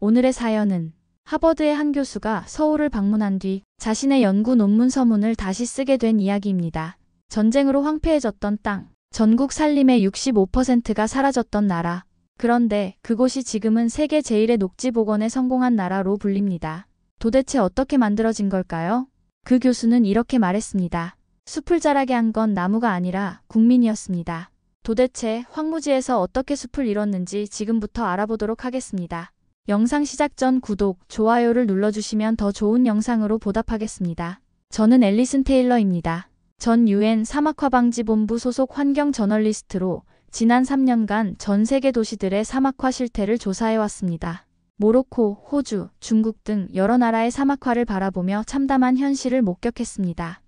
오늘의 사연은 하버드의 한 교수가 서울을 방문한 뒤 자신의 연구 논문 서문을 다시 쓰게 된 이야기입니다. 전쟁으로 황폐해졌던 땅, 전국 산림의 65%가 사라졌던 나라. 그런데 그곳이 지금은 세계 제1의 녹지 복원에 성공한 나라로 불립니다. 도대체 어떻게 만들어진 걸까요? 그 교수는 이렇게 말했습니다. 숲을 자라게 한 건 나무가 아니라 국민이었습니다. 도대체 황무지에서 어떻게 숲을 이뤘는지 지금부터 알아보도록 하겠습니다. 영상 시작 전 구독, 좋아요를 눌러주시면 더 좋은 영상으로 보답하겠습니다. 저는 앨리슨 테일러입니다. 전 UN 사막화방지본부 소속 환경 저널리스트로 지난 3년간 전 세계 도시들의 사막화 실태를 조사해왔습니다. 모로코, 호주, 중국 등 여러 나라의 사막화를 바라보며 참담한 현실을 목격했습니다.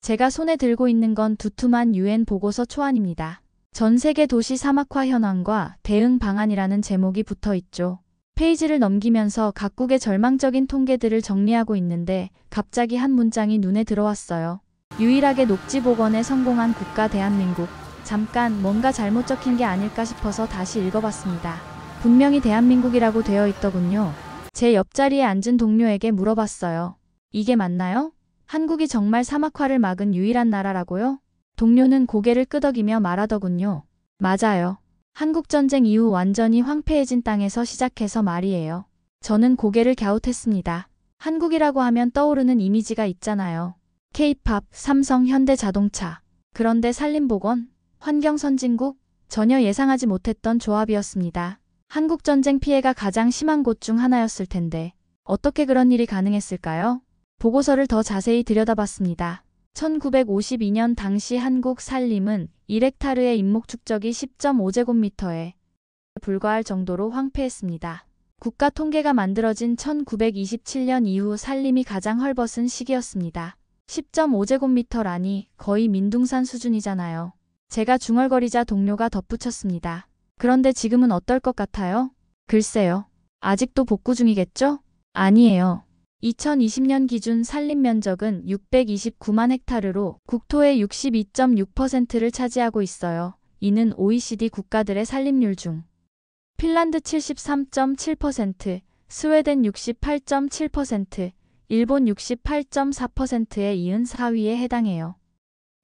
제가 손에 들고 있는 건 두툼한 UN 보고서 초안입니다. 전 세계 도시 사막화 현황과 대응 방안이라는 제목이 붙어 있죠. 페이지를 넘기면서 각국의 절망적인 통계들을 정리하고 있는데 갑자기 한 문장이 눈에 들어왔어요. 유일하게 녹지 복원에 성공한 국가 대한민국. 잠깐 뭔가 잘못 적힌 게 아닐까 싶어서 다시 읽어봤습니다. 분명히 대한민국이라고 되어 있더군요. 제 옆자리에 앉은 동료에게 물어봤어요. 이게 맞나요? 한국이 정말 사막화를 막은 유일한 나라라고요? 동료는 고개를 끄덕이며 말하더군요. 맞아요. 한국전쟁 이후 완전히 황폐해진 땅에서 시작해서 말이에요. 저는 고개를 갸웃했습니다. 한국이라고 하면 떠오르는 이미지가 있잖아요. K-팝, 삼성, 현대자동차. 그런데 산림복원, 환경선진국? 전혀 예상하지 못했던 조합이었습니다. 한국전쟁 피해가 가장 심한 곳 중 하나였을 텐데 어떻게 그런 일이 가능했을까요? 보고서를 더 자세히 들여다봤습니다. 1952년 당시 한국 산림은 1헥타르의 인목 축적이 10.5제곱미터에 불과할 정도로 황폐했습니다. 국가 통계가 만들어진 1927년 이후 산림이 가장 헐벗은 시기였습니다. 10.5제곱미터라니 거의 민둥산 수준이잖아요. 제가 중얼거리자 동료가 덧붙였습니다. 그런데 지금은 어떨 것 같아요? 글쎄요. 아직도 복구 중이겠죠? 아니에요. 2020년 기준 산림 면적은 629만 헥타르로 국토의 62.6%를 차지하고 있어요. 이는 OECD 국가들의 산림률 중 핀란드 73.7%, 스웨덴 68.7%, 일본 68.4%에 이은 4위에 해당해요.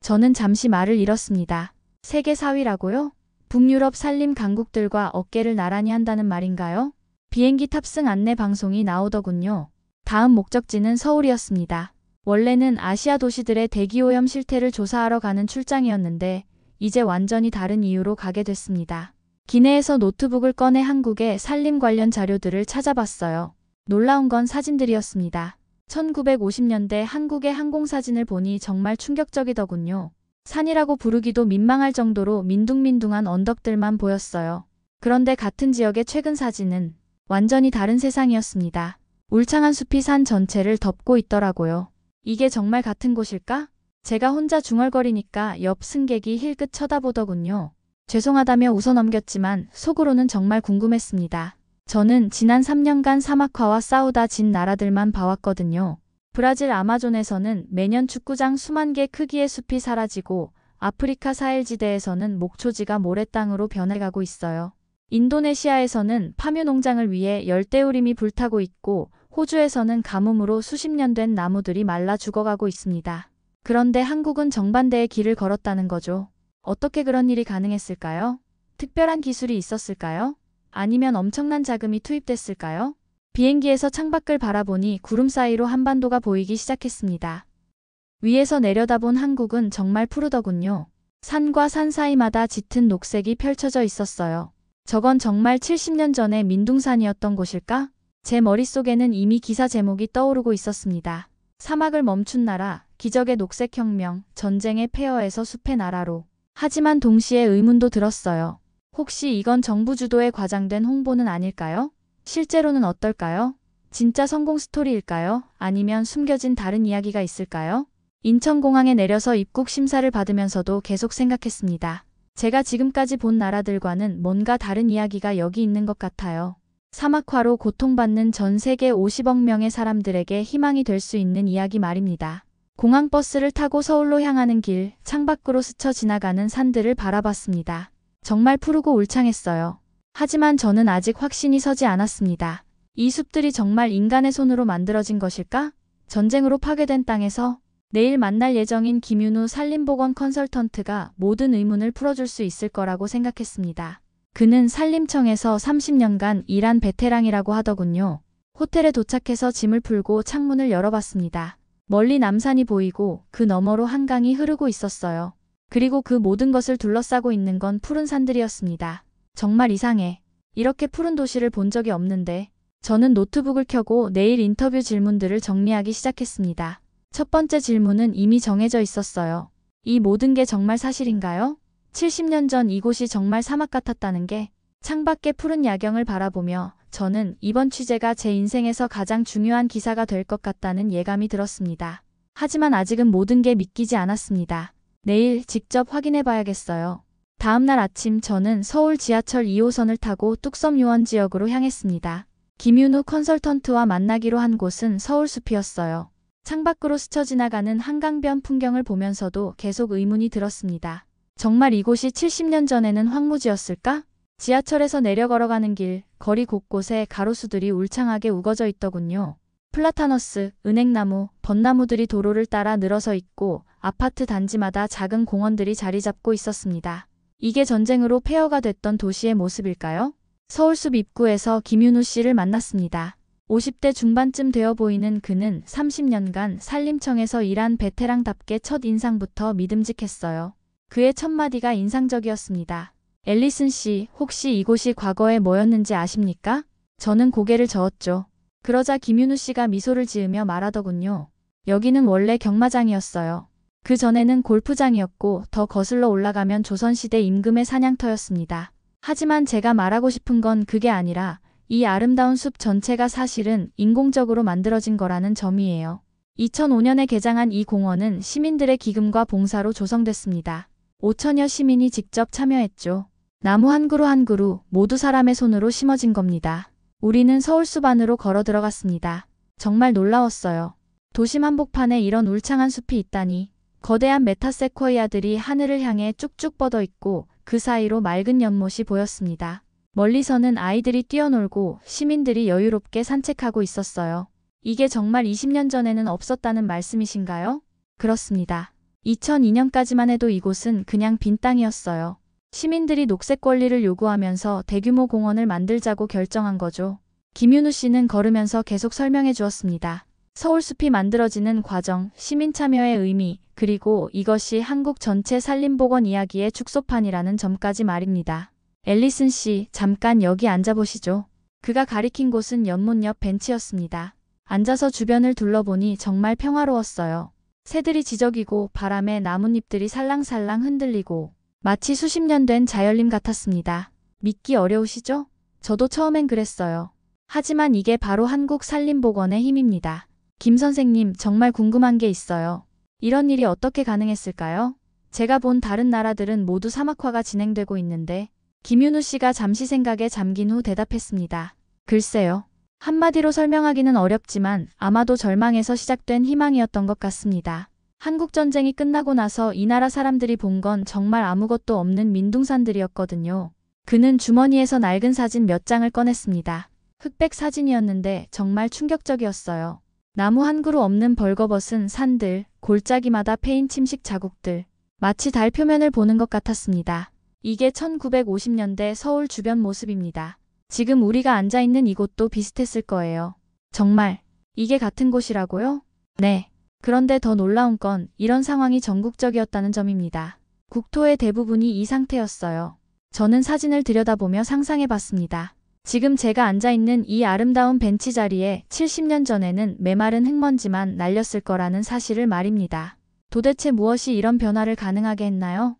저는 잠시 말을 잃었습니다. 세계 4위라고요? 북유럽 산림 강국들과 어깨를 나란히 한다는 말인가요? 비행기 탑승 안내 방송이 나오더군요. 다음 목적지는 서울이었습니다. 원래는 아시아 도시들의 대기오염 실태를 조사하러 가는 출장이었는데 이제 완전히 다른 이유로 가게 됐습니다. 기내에서 노트북을 꺼내 한국의 산림 관련 자료들을 찾아봤어요. 놀라운 건 사진들이었습니다. 1950년대 한국의 항공사진을 보니 정말 충격적이더군요. 산이라고 부르기도 민망할 정도로 민둥민둥한 언덕들만 보였어요. 그런데 같은 지역의 최근 사진은 완전히 다른 세상이었습니다. 울창한 숲이 산 전체를 덮고 있더라고요. 이게 정말 같은 곳일까? 제가 혼자 중얼거리니까 옆 승객이 힐끗 쳐다보더군요. 죄송하다며 웃어넘겼지만 속으로는 정말 궁금했습니다. 저는 지난 3년간 사막화와 싸우다 진 나라들만 봐왔거든요. 브라질 아마존에서는 매년 축구장 수만 개 크기의 숲이 사라지고 아프리카 사헬지대에서는 목초지가 모래땅으로 변해가고 있어요. 인도네시아에서는 파묘 농장을 위해 열대우림이 불타고 있고 호주에서는 가뭄으로 수십 년 된 나무들이 말라 죽어가고 있습니다. 그런데 한국은 정반대의 길을 걸었다는 거죠. 어떻게 그런 일이 가능했을까요? 특별한 기술이 있었을까요? 아니면 엄청난 자금이 투입됐을까요? 비행기에서 창밖을 바라보니 구름 사이로 한반도가 보이기 시작했습니다. 위에서 내려다본 한국은 정말 푸르더군요. 산과 산 사이마다 짙은 녹색이 펼쳐져 있었어요. 저건 정말 70년 전의 민둥산이었던 곳일까? 제 머릿속에는 이미 기사 제목이 떠오르고 있었습니다. 사막을 멈춘 나라, 기적의 녹색혁명, 전쟁의 폐허에서 숲의 나라로. 하지만 동시에 의문도 들었어요. 혹시 이건 정부 주도에 과장된 홍보는 아닐까요? 실제로는 어떨까요? 진짜 성공 스토리일까요? 아니면 숨겨진 다른 이야기가 있을까요? 인천공항에 내려서 입국 심사를 받으면서도 계속 생각했습니다. 제가 지금까지 본 나라들과는 뭔가 다른 이야기가 여기 있는 것 같아요. 사막화로 고통받는 전 세계 50억 명의 사람들에게 희망이 될 수 있는 이야기 말입니다. 공항버스를 타고 서울로 향하는 길, 창밖으로 스쳐 지나가는 산들을 바라봤습니다. 정말 푸르고 울창했어요. 하지만 저는 아직 확신이 서지 않았습니다. 이 숲들이 정말 인간의 손으로 만들어진 것일까? 전쟁으로 파괴된 땅에서 내일 만날 예정인 김윤우 산림보건 컨설턴트가 모든 의문을 풀어줄 수 있을 거라고 생각했습니다. 그는 산림청에서 30년간 일한 베테랑이라고 하더군요. 호텔에 도착해서 짐을 풀고 창문을 열어봤습니다. 멀리 남산이 보이고 그 너머로 한강이 흐르고 있었어요. 그리고 그 모든 것을 둘러싸고 있는 건 푸른 산들이었습니다. 정말 이상해. 이렇게 푸른 도시를 본 적이 없는데. 저는 노트북을 켜고 내일 인터뷰 질문들을 정리하기 시작했습니다. 첫 번째 질문은 이미 정해져 있었어요. 이 모든 게 정말 사실인가요? 70년 전 이곳이 정말 사막 같았다는 게. 창밖의 푸른 야경을 바라보며 저는 이번 취재가 제 인생에서 가장 중요한 기사가 될 것 같다는 예감이 들었습니다. 하지만 아직은 모든 게 믿기지 않았습니다. 내일 직접 확인해 봐야겠어요. 다음 날 아침 저는 서울 지하철 2호선을 타고 뚝섬 유원 지역으로 향했습니다. 김윤우 컨설턴트와 만나기로 한 곳은 서울숲이었어요. 창밖으로 스쳐 지나가는 한강변 풍경을 보면서도 계속 의문이 들었습니다. 정말 이곳이 70년 전에는 황무지였을까? 지하철에서 내려 걸어가는 길, 거리 곳곳에 가로수들이 울창하게 우거져 있더군요. 플라타너스, 은행나무, 벚나무들이 도로를 따라 늘어서 있고 아파트 단지마다 작은 공원들이 자리 잡고 있었습니다. 이게 전쟁으로 폐허가 됐던 도시의 모습일까요? 서울숲 입구에서 김윤우 씨를 만났습니다. 50대 중반쯤 되어 보이는 그는 30년간 산림청에서 일한 베테랑답게 첫 인상부터 믿음직했어요. 그의 첫 마디가 인상적이었습니다. 앨리슨 씨, 혹시 이곳이 과거에 뭐였는지 아십니까? 저는 고개를 저었죠. 그러자 김윤우 씨가 미소를 지으며 말하더군요. 여기는 원래 경마장이었어요. 그 전에는 골프장이었고 더 거슬러 올라가면 조선시대 임금의 사냥터였습니다. 하지만 제가 말하고 싶은 건 그게 아니라 이 아름다운 숲 전체가 사실은 인공적으로 만들어진 거라는 점이에요. 2005년에 개장한 이 공원은 시민들의 기금과 봉사로 조성됐습니다. 5천여 시민이 직접 참여했죠. 나무 한 그루 한 그루 모두 사람의 손으로 심어진 겁니다. 우리는 서울숲 안으로 걸어 들어갔습니다. 정말 놀라웠어요. 도심 한복판에 이런 울창한 숲이 있다니. 거대한 메타세코이아들이 하늘을 향해 쭉쭉 뻗어 있고 그 사이로 맑은 연못이 보였습니다. 멀리서는 아이들이 뛰어놀고 시민들이 여유롭게 산책하고 있었어요. 이게 정말 20년 전에는 없었다는 말씀이신가요? 그렇습니다. 2002년까지만 해도 이곳은 그냥 빈 땅이었어요. 시민들이 녹색 권리를 요구하면서 대규모 공원을 만들자고 결정한 거죠. 김윤우 씨는 걸으면서 계속 설명해 주었습니다. 서울숲이 만들어지는 과정, 시민 참여의 의미, 그리고 이것이 한국 전체 산림보건 이야기의 축소판이라는 점까지 말입니다. 앨리슨 씨, 잠깐 여기 앉아보시죠. 그가 가리킨 곳은 연못 옆 벤치였습니다. 앉아서 주변을 둘러보니 정말 평화로웠어요. 새들이 지저귀고 바람에 나뭇잎들이 살랑살랑 흔들리고 마치 수십 년 된 자연림 같았습니다. 믿기 어려우시죠? 저도 처음엔 그랬어요. 하지만 이게 바로 한국 산림보건의 힘입니다. 김 선생님, 정말 궁금한 게 있어요. 이런 일이 어떻게 가능했을까요? 제가 본 다른 나라들은 모두 사막화가 진행되고 있는데. 김윤우 씨가 잠시 생각에 잠긴 후 대답했습니다. 글쎄요. 한마디로 설명하기는 어렵지만 아마도 절망에서 시작된 희망이었던 것 같습니다. 한국전쟁이 끝나고 나서 이 나라 사람들이 본 건 정말 아무것도 없는 민둥산들이었거든요. 그는 주머니에서 낡은 사진 몇 장을 꺼냈습니다. 흑백 사진이었는데 정말 충격적이었어요. 나무 한 그루 없는 벌거벗은 산들, 골짜기마다 패인 침식 자국들. 마치 달 표면을 보는 것 같았습니다. 이게 1950년대 서울 주변 모습입니다. 지금 우리가 앉아있는 이곳도 비슷했을 거예요. 정말 이게 같은 곳이라고요? 네. 그런데 더 놀라운 건 이런 상황이 전국적이었다는 점입니다. 국토의 대부분이 이 상태였어요. 저는 사진을 들여다보며 상상해봤습니다. 지금 제가 앉아있는 이 아름다운 벤치 자리에 70년 전에는 메마른 흙먼지만 날렸을 거라는 사실을 말입니다. 도대체 무엇이 이런 변화를 가능하게 했나요?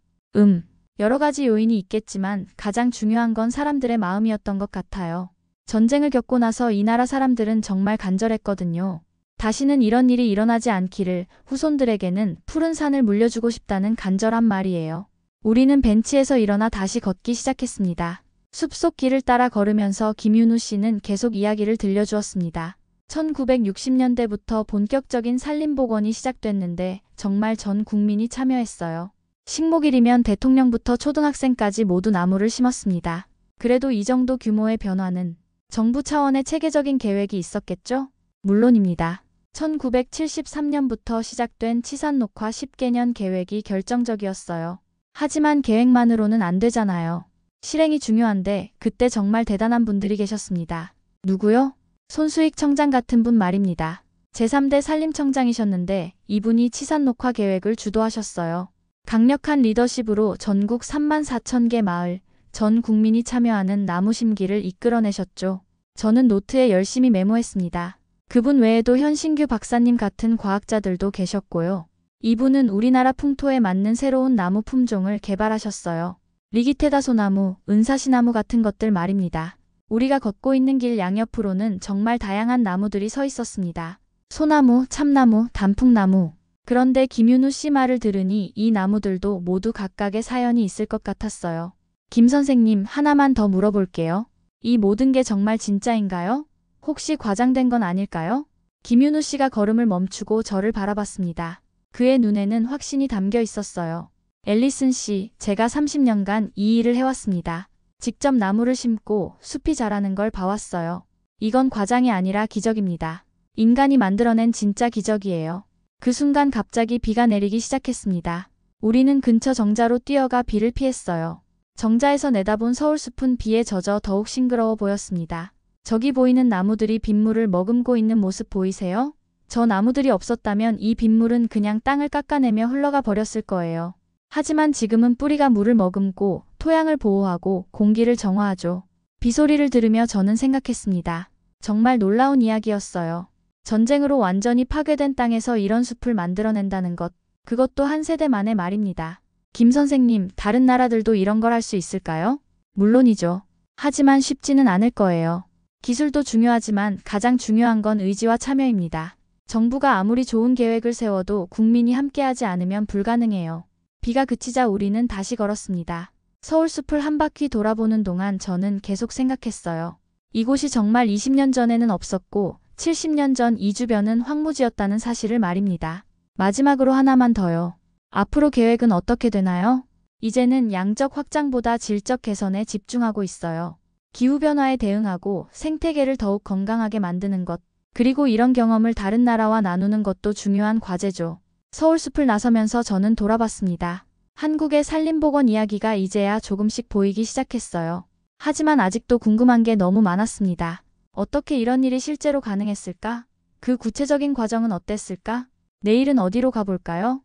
여러 가지 요인이 있겠지만 가장 중요한 건 사람들의 마음이었던 것 같아요. 전쟁을 겪고 나서 이 나라 사람들은 정말 간절했거든요. 다시는 이런 일이 일어나지 않기를, 후손들에게는 푸른 산을 물려주고 싶다는 간절한 말이에요. 우리는 벤치에서 일어나 다시 걷기 시작했습니다. 숲속 길을 따라 걸으면서 김윤우 씨는 계속 이야기를 들려주었습니다. 1960년대부터 본격적인 산림복원이 시작됐는데 정말 전 국민이 참여했어요. 식목일이면 대통령부터 초등학생까지 모두 나무를 심었습니다. 그래도 이 정도 규모의 변화는 정부 차원의 체계적인 계획이 있었겠죠? 물론입니다. 1973년부터 시작된 치산 녹화 10개년 계획이 결정적이었어요. 하지만 계획만으로는 안 되잖아요. 실행이 중요한데 그때 정말 대단한 분들이 계셨습니다. 누구요? 손수익 청장 같은 분 말입니다. 제3대 산림청장이셨는데 이분이 치산 녹화 계획을 주도하셨어요. 강력한 리더십으로 전국 34,000개 마을, 전 국민이 참여하는 나무 심기를 이끌어내셨죠. 저는 노트에 열심히 메모했습니다. 그분 외에도 현신규 박사님 같은 과학자들도 계셨고요. 이분은 우리나라 풍토에 맞는 새로운 나무 품종을 개발하셨어요. 리기테다 소나무, 은사시나무 같은 것들 말입니다. 우리가 걷고 있는 길 양옆으로는 정말 다양한 나무들이 서 있었습니다. 소나무, 참나무, 단풍나무. 그런데 김윤우 씨 말을 들으니 이 나무들도 모두 각각의 사연이 있을 것 같았어요. 김 선생님, 하나만 더 물어볼게요. 이 모든 게 정말 진짜인가요? 혹시 과장된 건 아닐까요? 김윤우 씨가 걸음을 멈추고 저를 바라봤습니다. 그의 눈에는 확신이 담겨 있었어요. 앨리슨 씨, 제가 30년간 이 일을 해왔습니다. 직접 나무를 심고 숲이 자라는 걸 봐왔어요. 이건 과장이 아니라 기적입니다. 인간이 만들어낸 진짜 기적이에요. 그 순간 갑자기 비가 내리기 시작했습니다. 우리는 근처 정자로 뛰어가 비를 피했어요. 정자에서 내다본 서울숲은 비에 젖어 더욱 싱그러워 보였습니다. 저기 보이는 나무들이 빗물을 머금고 있는 모습 보이세요? 저 나무들이 없었다면 이 빗물은 그냥 땅을 깎아내며 흘러가 버렸을 거예요. 하지만 지금은 뿌리가 물을 머금고 토양을 보호하고 공기를 정화하죠. 비소리를 들으며 저는 생각했습니다. 정말 놀라운 이야기였어요. 전쟁으로 완전히 파괴된 땅에서 이런 숲을 만들어낸다는 것, 그것도 한 세대 만의 말입니다. 김 선생님, 다른 나라들도 이런 걸 할 수 있을까요? 물론이죠. 하지만 쉽지는 않을 거예요. 기술도 중요하지만 가장 중요한 건 의지와 참여입니다. 정부가 아무리 좋은 계획을 세워도 국민이 함께하지 않으면 불가능해요. 비가 그치자 우리는 다시 걸었습니다. 서울숲을 한 바퀴 돌아보는 동안 저는 계속 생각했어요. 이곳이 정말 20년 전에는 없었고 70년 전 이 주변은 황무지였다는 사실을 말입니다. 마지막으로 하나만 더요. 앞으로 계획은 어떻게 되나요? 이제는 양적 확장보다 질적 개선에 집중하고 있어요. 기후변화에 대응하고 생태계를 더욱 건강하게 만드는 것, 그리고 이런 경험을 다른 나라와 나누는 것도 중요한 과제죠. 서울숲을 나서면서 저는 돌아봤습니다. 한국의 산림복원 이야기가 이제야 조금씩 보이기 시작했어요. 하지만 아직도 궁금한 게 너무 많았습니다. 어떻게 이런 일이 실제로 가능했을까? 그 구체적인 과정은 어땠을까? 내일은 어디로 가볼까요?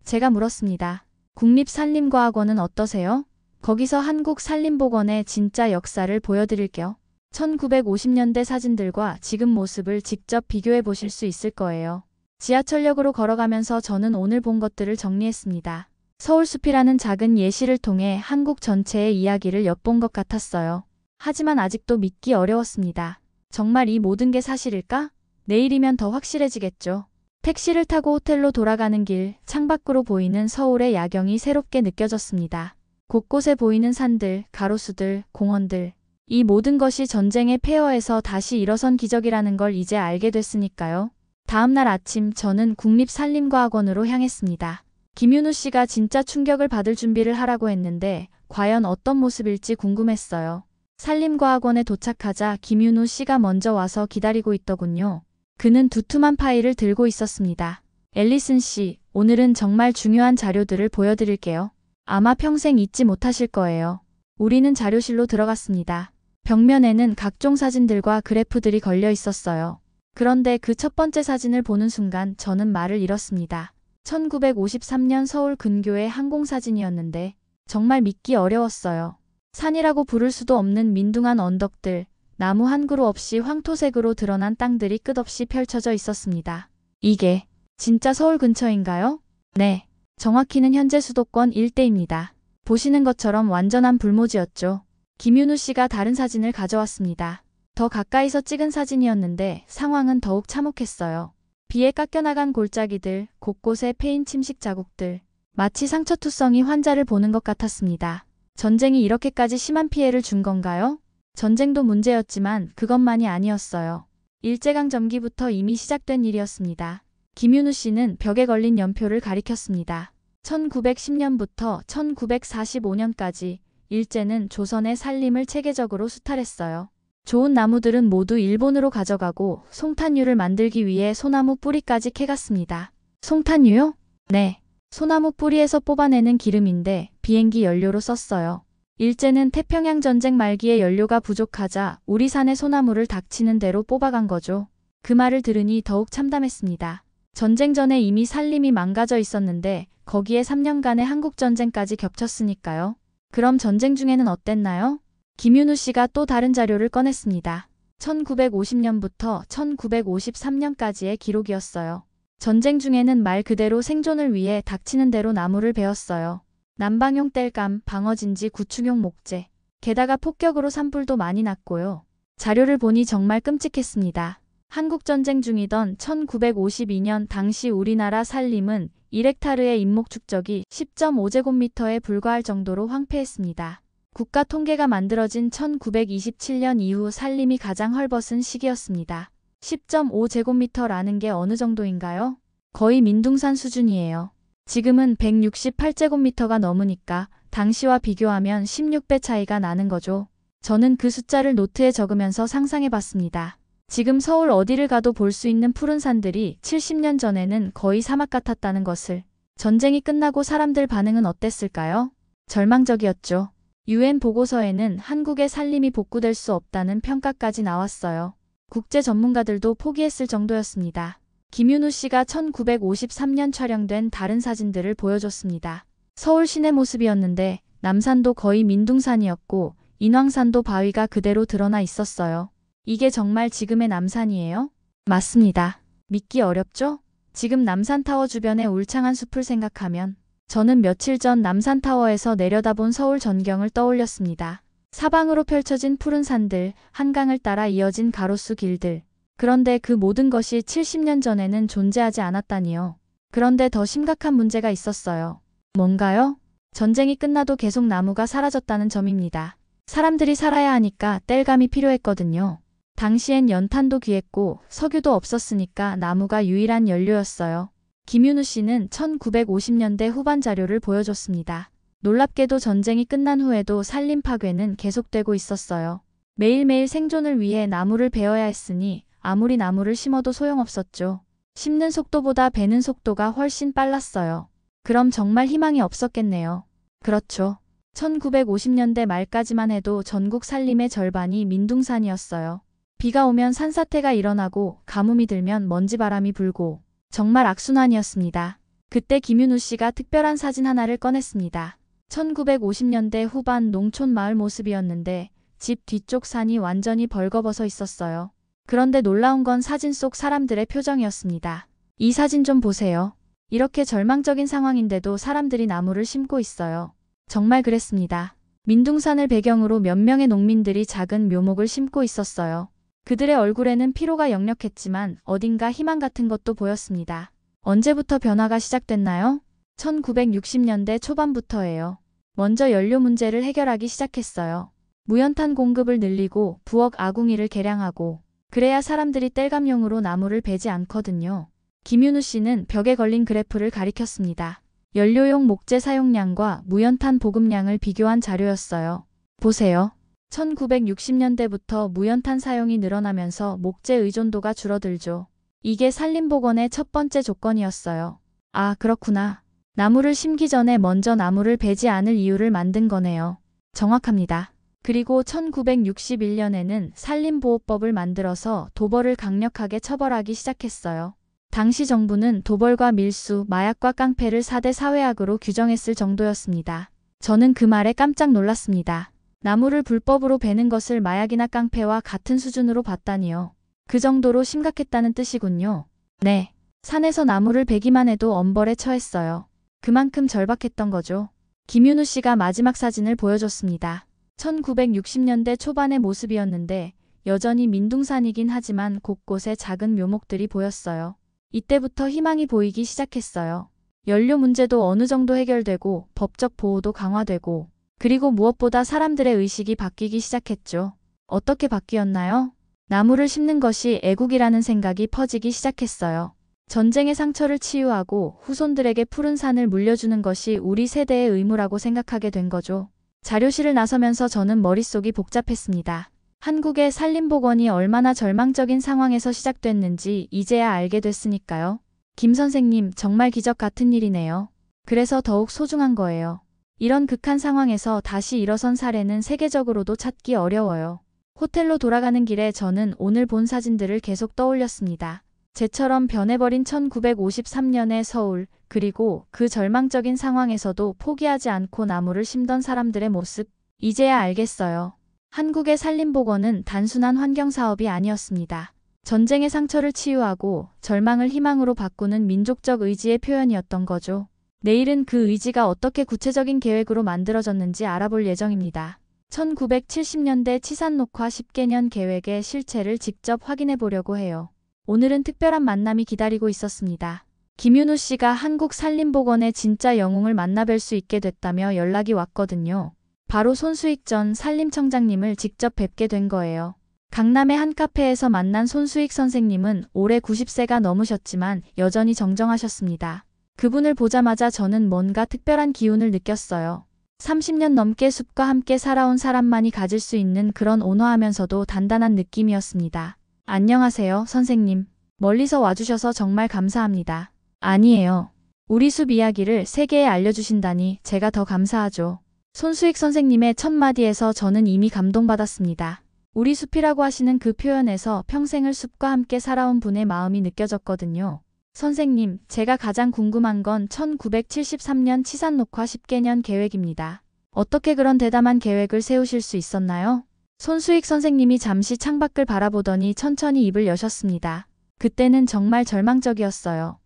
제가 물었습니다. 국립산림과학원은 어떠세요? 거기서 한국산림복원의 진짜 역사를 보여드릴게요. 1950년대 사진들과 지금 모습을 직접 비교해 보실 수 있을 거예요. 지하철역으로 걸어가면서 저는 오늘 본 것들을 정리했습니다. 서울숲이라는 작은 예시를 통해 한국 전체의 이야기를 엿본 것 같았어요. 하지만 아직도 믿기 어려웠습니다. 정말 이 모든 게 사실일까? 내일이면 더 확실해지겠죠. 택시를 타고 호텔로 돌아가는 길, 창밖으로 보이는 서울의 야경이 새롭게 느껴졌습니다. 곳곳에 보이는 산들, 가로수들, 공원들. 이 모든 것이 전쟁의 폐허에서 다시 일어선 기적이라는 걸 이제 알게 됐으니까요. 다음 날 아침 저는 국립산림과학원으로 향했습니다. 김윤우 씨가 진짜 충격을 받을 준비를 하라고 했는데 과연 어떤 모습일지 궁금했어요. 산림과학원에 도착하자 김윤우 씨가 먼저 와서 기다리고 있더군요. 그는 두툼한 파일을 들고 있었습니다. 앨리슨 씨, 오늘은 정말 중요한 자료들을 보여드릴게요. 아마 평생 잊지 못하실 거예요. 우리는 자료실로 들어갔습니다. 벽면에는 각종 사진들과 그래프들이 걸려 있었어요. 그런데 그 첫 번째 사진을 보는 순간 저는 말을 잃었습니다. 1953년 서울 근교의 항공사진이었는데 정말 믿기 어려웠어요. 산이라고 부를 수도 없는 민둥한 언덕들, 나무 한 그루 없이 황토색으로 드러난 땅들이 끝없이 펼쳐져 있었습니다. 이게 진짜 서울 근처인가요? 네, 정확히는 현재 수도권 일대입니다. 보시는 것처럼 완전한 불모지였죠. 김윤우 씨가 다른 사진을 가져왔습니다. 더 가까이서 찍은 사진이었는데 상황은 더욱 참혹했어요. 비에 깎여나간 골짜기들, 곳곳에 패인 침식 자국들. 마치 상처투성이 환자를 보는 것 같았습니다. 전쟁이 이렇게까지 심한 피해를 준 건가요? 전쟁도 문제였지만 그것만이 아니었어요. 일제강점기부터 이미 시작된 일이었습니다. 김윤우 씨는 벽에 걸린 연표를 가리켰습니다. 1910년부터 1945년까지 일제는 조선의 산림을 체계적으로 수탈했어요. 좋은 나무들은 모두 일본으로 가져가고 송탄유를 만들기 위해 소나무 뿌리까지 캐갔습니다. 송탄유요? 네. 소나무 뿌리에서 뽑아내는 기름인데 비행기 연료로 썼어요. 일제는 태평양 전쟁 말기에 연료가 부족하자 우리 산의 소나무를 닥치는 대로 뽑아간 거죠. 그 말을 들으니 더욱 참담했습니다. 전쟁 전에 이미 산림이 망가져 있었는데 거기에 3년간의 한국전쟁까지 겹쳤으니까요. 그럼 전쟁 중에는 어땠나요? 김윤우 씨가 또 다른 자료를 꺼냈습니다. 1950년부터 1953년까지의 기록이었어요. 전쟁 중에는 말 그대로 생존을 위해 닥치는 대로 나무를 베었어요. 난방용 땔감, 방어진지, 구축용 목재. 게다가 폭격으로 산불도 많이 났고요. 자료를 보니 정말 끔찍했습니다. 한국전쟁 중이던 1952년 당시 우리나라 산림은 1헥타르의 인목 축적이 10.5제곱미터에 불과할 정도로 황폐했습니다. 국가 통계가 만들어진 1927년 이후 산림이 가장 헐벗은 시기였습니다. 10.5제곱미터라는 게 어느 정도인가요? 거의 민둥산 수준이에요. 지금은 168제곱미터가 넘으니까 당시와 비교하면 16배 차이가 나는 거죠. 저는 그 숫자를 노트에 적으면서 상상해봤습니다. 지금 서울 어디를 가도 볼 수 있는 푸른 산들이 70년 전에는 거의 사막 같았다는 것을. 전쟁이 끝나고 사람들 반응은 어땠을까요? 절망적이었죠. UN 보고서에는 한국의 산림이 복구될 수 없다는 평가까지 나왔어요. 국제 전문가들도 포기했을 정도였습니다. 김윤우 씨가 1953년 촬영된 다른 사진들을 보여줬습니다. 서울 시내 모습이었는데 남산도 거의 민둥산이었고 인왕산도 바위가 그대로 드러나 있었어요. 이게 정말 지금의 남산이에요? 맞습니다. 믿기 어렵죠? 지금 남산타워 주변의 울창한 숲을 생각하면 저는 며칠 전 남산타워에서 내려다본 서울 전경을 떠올렸습니다. 사방으로 펼쳐진 푸른 산들, 한강을 따라 이어진 가로수 길들. 그런데 그 모든 것이 70년 전에는 존재하지 않았다니요. 그런데 더 심각한 문제가 있었어요. 뭔가요? 전쟁이 끝나도 계속 나무가 사라졌다는 점입니다. 사람들이 살아야 하니까 땔감이 필요했거든요. 당시엔 연탄도 귀했고 석유도 없었으니까 나무가 유일한 연료였어요. 김윤우 씨는 1950년대 후반 자료를 보여줬습니다. 놀랍게도 전쟁이 끝난 후에도 산림 파괴는 계속되고 있었어요. 매일매일 생존을 위해 나무를 베어야 했으니 아무리 나무를 심어도 소용없었죠. 심는 속도보다 베는 속도가 훨씬 빨랐어요. 그럼 정말 희망이 없었겠네요. 그렇죠. 1950년대 말까지만 해도 전국 산림의 절반이 민둥산이었어요. 비가 오면 산사태가 일어나고 가뭄이 들면 먼지바람이 불고 정말 악순환이었습니다. 그때 김윤우 씨가 특별한 사진 하나를 꺼냈습니다. 1950년대 후반 농촌 마을 모습이었는데 집 뒤쪽 산이 완전히 벌거벗어 있었어요. 그런데 놀라운 건 사진 속 사람들의 표정이었습니다. 이 사진 좀 보세요. 이렇게 절망적인 상황인데도 사람들이 나무를 심고 있어요. 정말 그랬습니다. 민둥산을 배경으로 몇 명의 농민들이 작은 묘목을 심고 있었어요. 그들의 얼굴에는 피로가 역력했지만 어딘가 희망 같은 것도 보였습니다. 언제부터 변화가 시작됐나요? 1960년대 초반부터예요. 먼저 연료 문제를 해결하기 시작했어요. 무연탄 공급을 늘리고 부엌 아궁이를 개량하고 그래야 사람들이 땔감용으로 나무를 베지 않거든요. 김윤우 씨는 벽에 걸린 그래프를 가리켰습니다. 연료용 목재 사용량과 무연탄 보급량을 비교한 자료였어요. 보세요. 1960년대부터 무연탄 사용이 늘어나면서 목재 의존도가 줄어들죠. 이게 산림복원의 첫 번째 조건이었어요. 아, 그렇구나. 나무를 심기 전에 먼저 나무를 베지 않을 이유를 만든 거네요. 정확합니다. 그리고 1961년에는 산림보호법을 만들어서 도벌을 강력하게 처벌하기 시작했어요. 당시 정부는 도벌과 밀수, 마약과 깡패를 4대 사회악으로 규정했을 정도였습니다. 저는 그 말에 깜짝 놀랐습니다. 나무를 불법으로 베는 것을 마약이나 깡패와 같은 수준으로 봤다니요. 그 정도로 심각했다는 뜻이군요. 네. 산에서 나무를 베기만 해도 엄벌에 처했어요. 그만큼 절박했던 거죠. 김윤우 씨가 마지막 사진을 보여줬습니다. 1960년대 초반의 모습이었는데 여전히 민둥산이긴 하지만 곳곳에 작은 묘목들이 보였어요. 이때부터 희망이 보이기 시작했어요. 연료 문제도 어느 정도 해결되고 법적 보호도 강화되고 그리고 무엇보다 사람들의 의식이 바뀌기 시작했죠. 어떻게 바뀌었나요? 나무를 심는 것이 애국이라는 생각이 퍼지기 시작했어요. 전쟁의 상처를 치유하고 후손들에게 푸른 산을 물려주는 것이 우리 세대의 의무라고 생각하게 된 거죠. 자료실을 나서면서 저는 머릿속이 복잡했습니다. 한국의 산림복원이 얼마나 절망적인 상황에서 시작됐는지 이제야 알게 됐으니까요. 김 선생님, 정말 기적 같은 일이네요. 그래서 더욱 소중한 거예요. 이런 극한 상황에서 다시 일어선 사례는 세계적으로도 찾기 어려워요. 호텔로 돌아가는 길에 저는 오늘 본 사진들을 계속 떠올렸습니다. 쟤처럼 변해버린 1953년의 서울, 그리고 그 절망적인 상황에서도 포기하지 않고 나무를 심던 사람들의 모습. 이제야 알겠어요. 한국의 산림복원은 단순한 환경사업이 아니었습니다. 전쟁의 상처를 치유하고 절망을 희망으로 바꾸는 민족적 의지의 표현이었던 거죠. 내일은 그 의지가 어떻게 구체적인 계획으로 만들어졌는지 알아볼 예정입니다. 1970년대 치산녹화 10개년 계획의 실체를 직접 확인해 보려고 해요. 오늘은 특별한 만남이 기다리고 있었습니다. 김윤우 씨가 한국 산림복원의 진짜 영웅을 만나뵐 수 있게 됐다며 연락이 왔거든요. 바로 손수익 전 산림청장님을 직접 뵙게 된 거예요. 강남의 한 카페에서 만난 손수익 선생님은 올해 90세가 넘으셨지만 여전히 정정하셨습니다. 그분을 보자마자 저는 뭔가 특별한 기운을 느꼈어요. 30년 넘게 숲과 함께 살아온 사람만이 가질 수 있는 그런 온화하면서도 단단한 느낌이었습니다. 안녕하세요, 선생님. 멀리서 와주셔서 정말 감사합니다. 아니에요. 우리 숲 이야기를 세계에 알려주신다니 제가 더 감사하죠. 손수익 선생님의 첫 마디에서 저는 이미 감동받았습니다. 우리 숲이라고 하시는 그 표현에서 평생을 숲과 함께 살아온 분의 마음이 느껴졌거든요. 선생님, 제가 가장 궁금한 건 1973년 치산녹화 10개년 계획입니다. 어떻게 그런 대담한 계획을 세우실 수 있었나요? 손수익 선생님이 잠시 창밖을 바라보더니 천천히 입을 여셨습니다. 그때는 정말 절망적이었어요.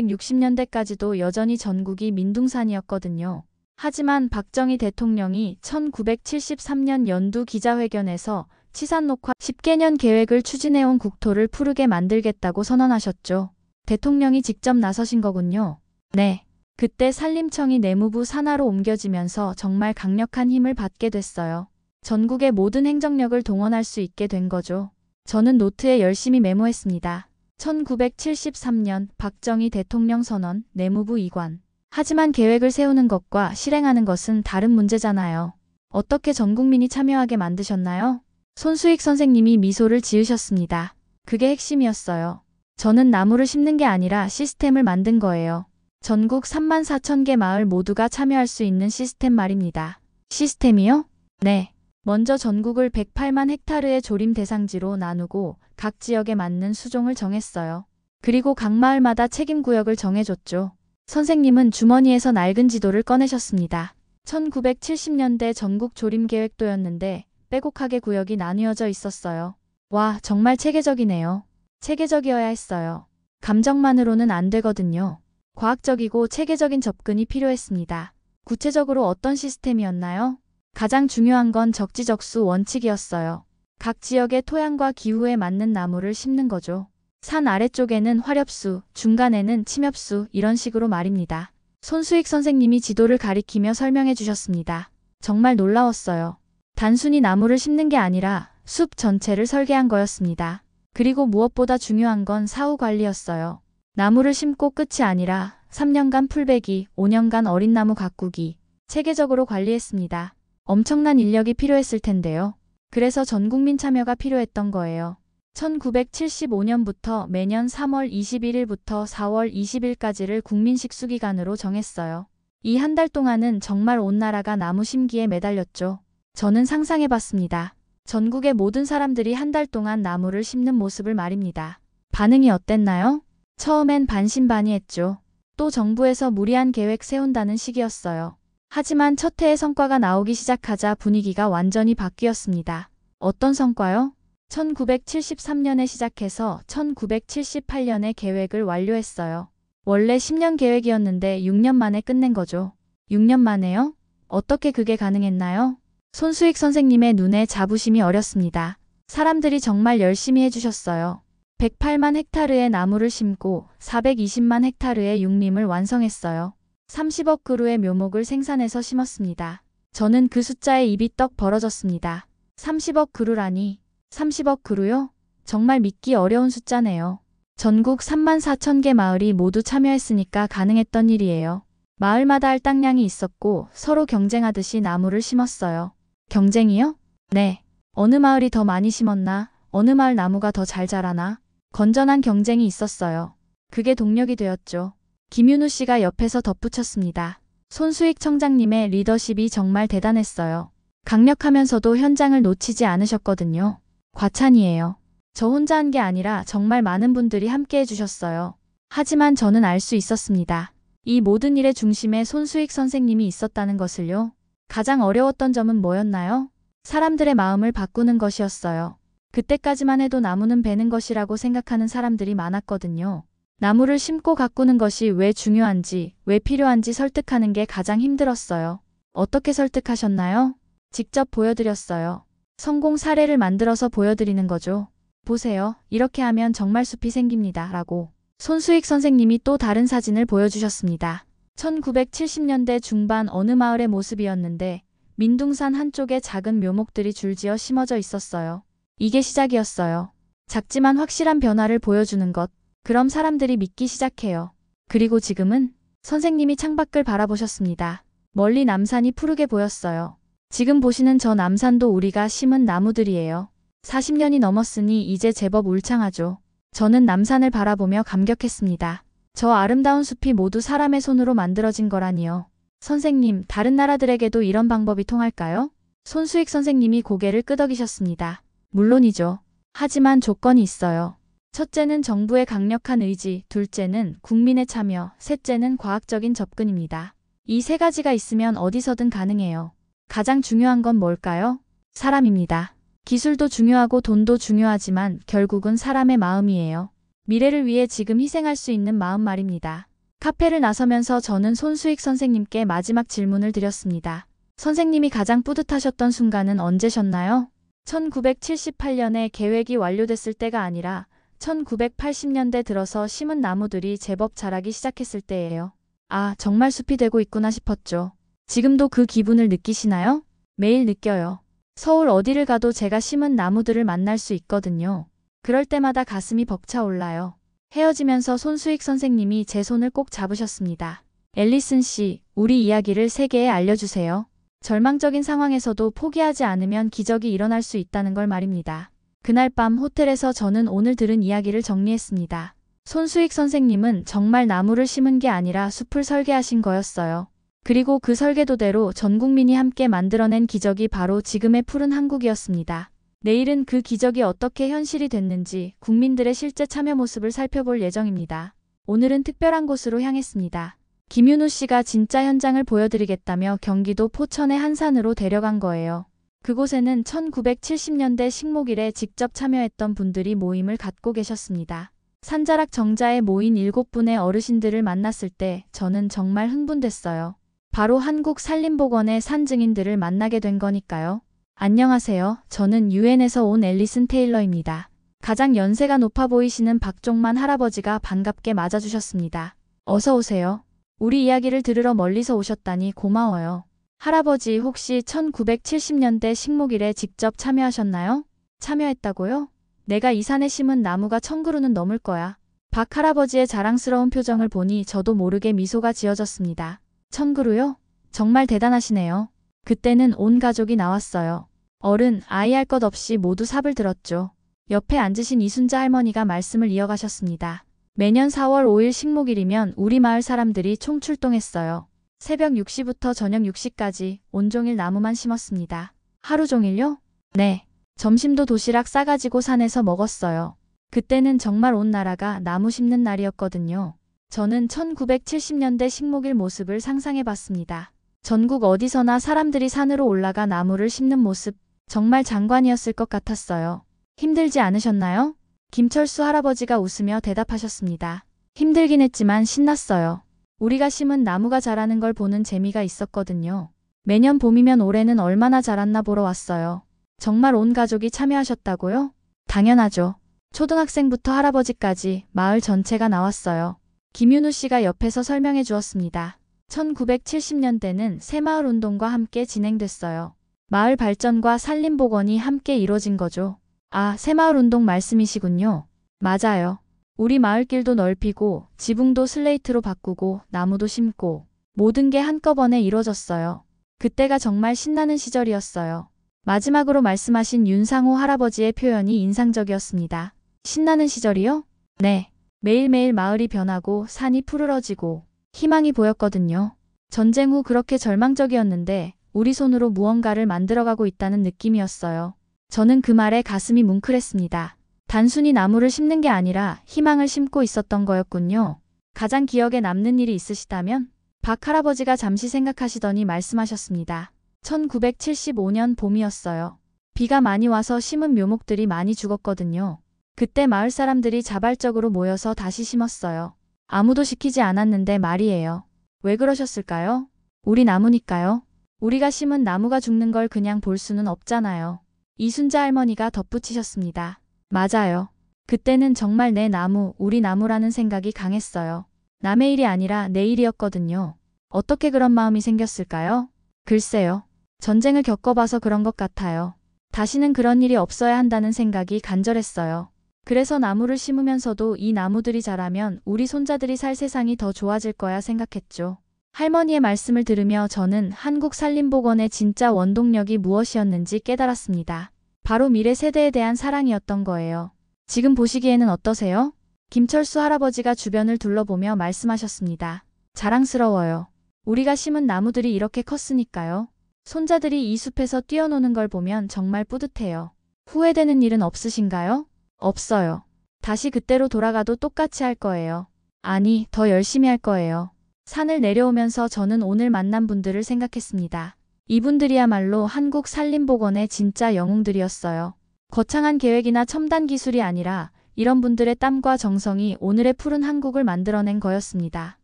1960년대까지도 여전히 전국이 민둥산이었거든요. 하지만 박정희 대통령이 1973년 연두 기자회견에서 치산녹화 10개년 계획을 추진해온 국토를 푸르게 만들겠다고 선언하셨죠. 대통령이 직접 나서신 거군요. 네. 그때 산림청이 내무부 산하로 옮겨지면서 정말 강력한 힘을 받게 됐어요. 전국의 모든 행정력을 동원할 수 있게 된 거죠. 저는 노트에 열심히 메모했습니다. 1973년 박정희 대통령 선언, 내무부 이관. 하지만 계획을 세우는 것과 실행하는 것은 다른 문제잖아요. 어떻게 전 국민이 참여하게 만드셨나요? 손수익 선생님이 미소를 지으셨습니다. 그게 핵심이었어요. 저는 나무를 심는 게 아니라 시스템을 만든 거예요. 전국 34,000개 마을 모두가 참여할 수 있는 시스템 말입니다. 시스템이요? 네. 먼저 전국을 108만 헥타르의 조림 대상지로 나누고 각 지역에 맞는 수종을 정했어요. 그리고 각 마을마다 책임 구역을 정해줬죠. 선생님은 주머니에서 낡은 지도를 꺼내셨습니다. 1970년대 전국 조림 계획도였는데 빼곡하게 구역이 나뉘어져 있었어요. 와, 정말 체계적이네요. 체계적이어야 했어요. 감정만으로는 안 되거든요. 과학적이고 체계적인 접근이 필요했습니다. 구체적으로 어떤 시스템이었나요? 가장 중요한 건 적지적수 원칙이었어요. 각 지역의 토양과 기후에 맞는 나무를 심는 거죠. 산 아래쪽에는 화렵수, 중간에는 침엽수, 이런 식으로 말입니다. 손수익 선생님이 지도를 가리키며 설명해 주셨습니다. 정말 놀라웠어요. 단순히 나무를 심는 게 아니라 숲 전체를 설계한 거였습니다. 그리고 무엇보다 중요한 건 사후 관리였어요. 나무를 심고 끝이 아니라 3년간 풀베기, 5년간 어린 나무 가꾸기, 체계적으로 관리했습니다. 엄청난 인력이 필요했을 텐데요. 그래서 전 국민 참여가 필요했던 거예요. 1975년부터 매년 3월 21일부터 4월 20일까지를 국민 식수기간으로 정했어요. 이 한 달 동안은 정말 온 나라가 나무 심기에 매달렸죠. 저는 상상해봤습니다. 전국의 모든 사람들이 한 달 동안 나무를 심는 모습을 말입니다. 반응이 어땠나요? 처음엔 반신반의했죠. 또 정부에서 무리한 계획 세운다는 식이었어요. 하지만 첫 해의 성과가 나오기 시작하자 분위기가 완전히 바뀌었습니다. 어떤 성과요? 1973년에 시작해서 1978년에 계획을 완료했어요. 원래 10년 계획이었는데 6년 만에 끝낸 거죠. 6년 만에요? 어떻게 그게 가능했나요? 손수익 선생님의 눈에 자부심이 어렸습니다. 사람들이 정말 열심히 해주셨어요. 108만 헥타르의 나무를 심고 420만 헥타르의 육림을 완성했어요. 30억 그루의 묘목을 생산해서 심었습니다. 저는 그 숫자에 입이 떡 벌어졌습니다. 30억 그루라니. 30억 그루요? 정말 믿기 어려운 숫자네요. 전국 34,000개 마을이 모두 참여했으니까 가능했던 일이에요. 마을마다 할당량이 있었고 서로 경쟁하듯이 나무를 심었어요. 경쟁이요? 네. 어느 마을이 더 많이 심었나? 어느 마을 나무가 더 잘 자라나? 건전한 경쟁이 있었어요. 그게 동력이 되었죠. 김윤우 씨가 옆에서 덧붙였습니다. 손수익 청장님의 리더십이 정말 대단했어요. 강력하면서도 현장을 놓치지 않으셨거든요. 과찬이에요. 저 혼자 한 게 아니라 정말 많은 분들이 함께 해주셨어요. 하지만 저는 알 수 있었습니다. 이 모든 일의 중심에 손수익 선생님이 있었다는 것을요. 가장 어려웠던 점은 뭐였나요? 사람들의 마음을 바꾸는 것이었어요. 그때까지만 해도 나무는 베는 것이라고 생각하는 사람들이 많았거든요. 나무를 심고 가꾸는 것이 왜 중요한지, 왜 필요한지 설득하는 게 가장 힘들었어요. 어떻게 설득하셨나요? 직접 보여드렸어요. 성공 사례를 만들어서 보여드리는 거죠. 보세요. 이렇게 하면 정말 숲이 생깁니다. 라고. 손수익 선생님이 또 다른 사진을 보여주셨습니다. 1970년대 중반 어느 마을의 모습이었는데 민둥산 한쪽에 작은 묘목들이 줄지어 심어져 있었어요. 이게 시작이었어요. 작지만 확실한 변화를 보여주는 것. 그럼 사람들이 믿기 시작해요. 그리고 지금은 선생님이 창밖을 바라보셨습니다. 멀리 남산이 푸르게 보였어요. 지금 보시는 저 남산도 우리가 심은 나무들이에요. 40년이 넘었으니 이제 제법 울창하죠. 저는 남산을 바라보며 감격했습니다. 저 아름다운 숲이 모두 사람의 손으로 만들어진 거라니요. 선생님, 다른 나라들에게도 이런 방법이 통할까요? 손수익 선생님이 고개를 끄덕이셨습니다. 물론이죠. 하지만 조건이 있어요. 첫째는 정부의 강력한 의지, 둘째는 국민의 참여, 셋째는 과학적인 접근입니다. 이 세 가지가 있으면 어디서든 가능해요. 가장 중요한 건 뭘까요? 사람입니다. 기술도 중요하고 돈도 중요하지만 결국은 사람의 마음이에요. 미래를 위해 지금 희생할 수 있는 마음 말입니다. 카페를 나서면서 저는 손수익 선생님께 마지막 질문을 드렸습니다. 선생님이 가장 뿌듯하셨던 순간은 언제셨나요? 1978년에 계획이 완료됐을 때가 아니라 1980년대 들어서 심은 나무들이 제법 자라기 시작했을 때예요. 아, 정말 숲이 되고 있구나 싶었죠. 지금도 그 기분을 느끼시나요? 매일 느껴요. 서울 어디를 가도 제가 심은 나무들을 만날 수 있거든요. 그럴 때마다 가슴이 벅차올라요. 헤어지면서 손수익 선생님이 제 손을 꼭 잡으셨습니다. 앨리슨 씨, 우리 이야기를 세계에 알려주세요. 절망적인 상황에서도 포기하지 않으면 기적이 일어날 수 있다는 걸 말입니다. 그날 밤 호텔에서 저는 오늘 들은 이야기를 정리했습니다. 손수익 선생님은 정말 나무를 심은 게 아니라 숲을 설계하신 거였어요. 그리고 그 설계도대로 전 국민이 함께 만들어낸 기적이 바로 지금의 푸른 한국이었습니다. 내일은 그 기적이 어떻게 현실이 됐는지 국민들의 실제 참여 모습을 살펴볼 예정입니다. 오늘은 특별한 곳으로 향했습니다. 김윤우 씨가 진짜 현장을 보여드리겠다며 경기도 포천의 한 산으로 데려간 거예요. 그곳에는 1970년대 식목일에 직접 참여했던 분들이 모임을 갖고 계셨습니다. 산자락 정자에 모인 7분의 어르신들을 만났을 때 저는 정말 흥분됐어요. 바로 한국산림보건의 산증인들을 만나게 된 거니까요. 안녕하세요. 저는 유엔에서 온 앨리슨 테일러입니다. 가장 연세가 높아 보이시는 박종만 할아버지가 반갑게 맞아주셨습니다. 어서 오세요. 우리 이야기를 들으러 멀리서 오셨다니 고마워요. 할아버지 혹시 1970년대 식목일에 직접 참여하셨나요? 참여했다고요? 내가 이 산에 심은 나무가 1000그루는 넘을 거야. 박 할아버지의 자랑스러운 표정을 보니 저도 모르게 미소가 지어졌습니다. 1000그루요? 정말 대단하시네요. 그때는 온 가족이 나왔어요. 어른, 아이 할 것 없이 모두 삽을 들었죠. 옆에 앉으신 이순자 할머니가 말씀을 이어가셨습니다. 매년 4월 5일 식목일이면 우리 마을 사람들이 총출동했어요. 새벽 6시부터 저녁 6시까지 온종일 나무만 심었습니다. 하루 종일요? 네. 점심도 도시락 싸가지고 산에서 먹었어요. 그때는 정말 온 나라가 나무 심는 날이었거든요. 저는 1970년대 식목일 모습을 상상해봤습니다. 전국 어디서나 사람들이 산으로 올라가 나무를 심는 모습, 정말 장관이었을 것 같았어요. 힘들지 않으셨나요? 김철수 할아버지가 웃으며 대답하셨습니다. 힘들긴 했지만 신났어요. 우리가 심은 나무가 자라는 걸 보는 재미가 있었거든요. 매년 봄이면 올해는 얼마나 자랐나 보러 왔어요. 정말 온 가족이 참여하셨다고요? 당연하죠. 초등학생부터 할아버지까지 마을 전체가 나왔어요. 김윤우 씨가 옆에서 설명해 주었습니다. 1970년대는 새마을 운동과 함께 진행됐어요. 마을 발전과 산림복원이 함께 이뤄진 거죠. 아, 새마을 운동 말씀이시군요. 맞아요. 우리 마을길도 넓히고 지붕도 슬레이트로 바꾸고 나무도 심고 모든 게 한꺼번에 이루어졌어요. 그때가 정말 신나는 시절이었어요. 마지막으로 말씀하신 윤상호 할아버지의 표현이 인상적이었습니다. 신나는 시절이요? 네. 매일매일 마을이 변하고 산이 푸르러지고 희망이 보였거든요. 전쟁 후 그렇게 절망적이었는데 우리 손으로 무언가를 만들어가고 있다는 느낌이었어요. 저는 그 말에 가슴이 뭉클했습니다. 단순히 나무를 심는 게 아니라 희망을 심고 있었던 거였군요. 가장 기억에 남는 일이 있으시다면? 박 할아버지가 잠시 생각하시더니 말씀하셨습니다. 1975년 봄이었어요. 비가 많이 와서 심은 묘목들이 많이 죽었거든요. 그때 마을 사람들이 자발적으로 모여서 다시 심었어요. 아무도 시키지 않았는데 말이에요. 왜 그러셨을까요? 우리 나무니까요. 우리가 심은 나무가 죽는 걸 그냥 볼 수는 없잖아요. 이순자 할머니가 덧붙이셨습니다. 맞아요. 그때는 정말 내 나무, 우리 나무라는 생각이 강했어요. 남의 일이 아니라 내 일이었거든요. 어떻게 그런 마음이 생겼을까요? 글쎄요. 전쟁을 겪어봐서 그런 것 같아요. 다시는 그런 일이 없어야 한다는 생각이 간절했어요. 그래서 나무를 심으면서도 이 나무들이 자라면 우리 손자들이 살 세상이 더 좋아질 거야 생각했죠. 할머니의 말씀을 들으며 저는 한국산림복원의 진짜 원동력이 무엇이었는지 깨달았습니다. 바로 미래 세대에 대한 사랑이었던 거예요. 지금 보시기에는 어떠세요? 김철수 할아버지가 주변을 둘러보며 말씀하셨습니다. 자랑스러워요. 우리가 심은 나무들이 이렇게 컸으니까요. 손자들이 이 숲에서 뛰어노는 걸 보면 정말 뿌듯해요. 후회되는 일은 없으신가요? 없어요. 다시 그때로 돌아가도 똑같이 할 거예요. 아니, 더 열심히 할 거예요. 산을 내려오면서 저는 오늘 만난 분들을 생각했습니다. 이분들이야말로 한국산림복원의 진짜 영웅들이었어요. 거창한 계획이나 첨단 기술이 아니라 이런 분들의 땀과 정성이 오늘의 푸른 한국을 만들어낸 거였습니다.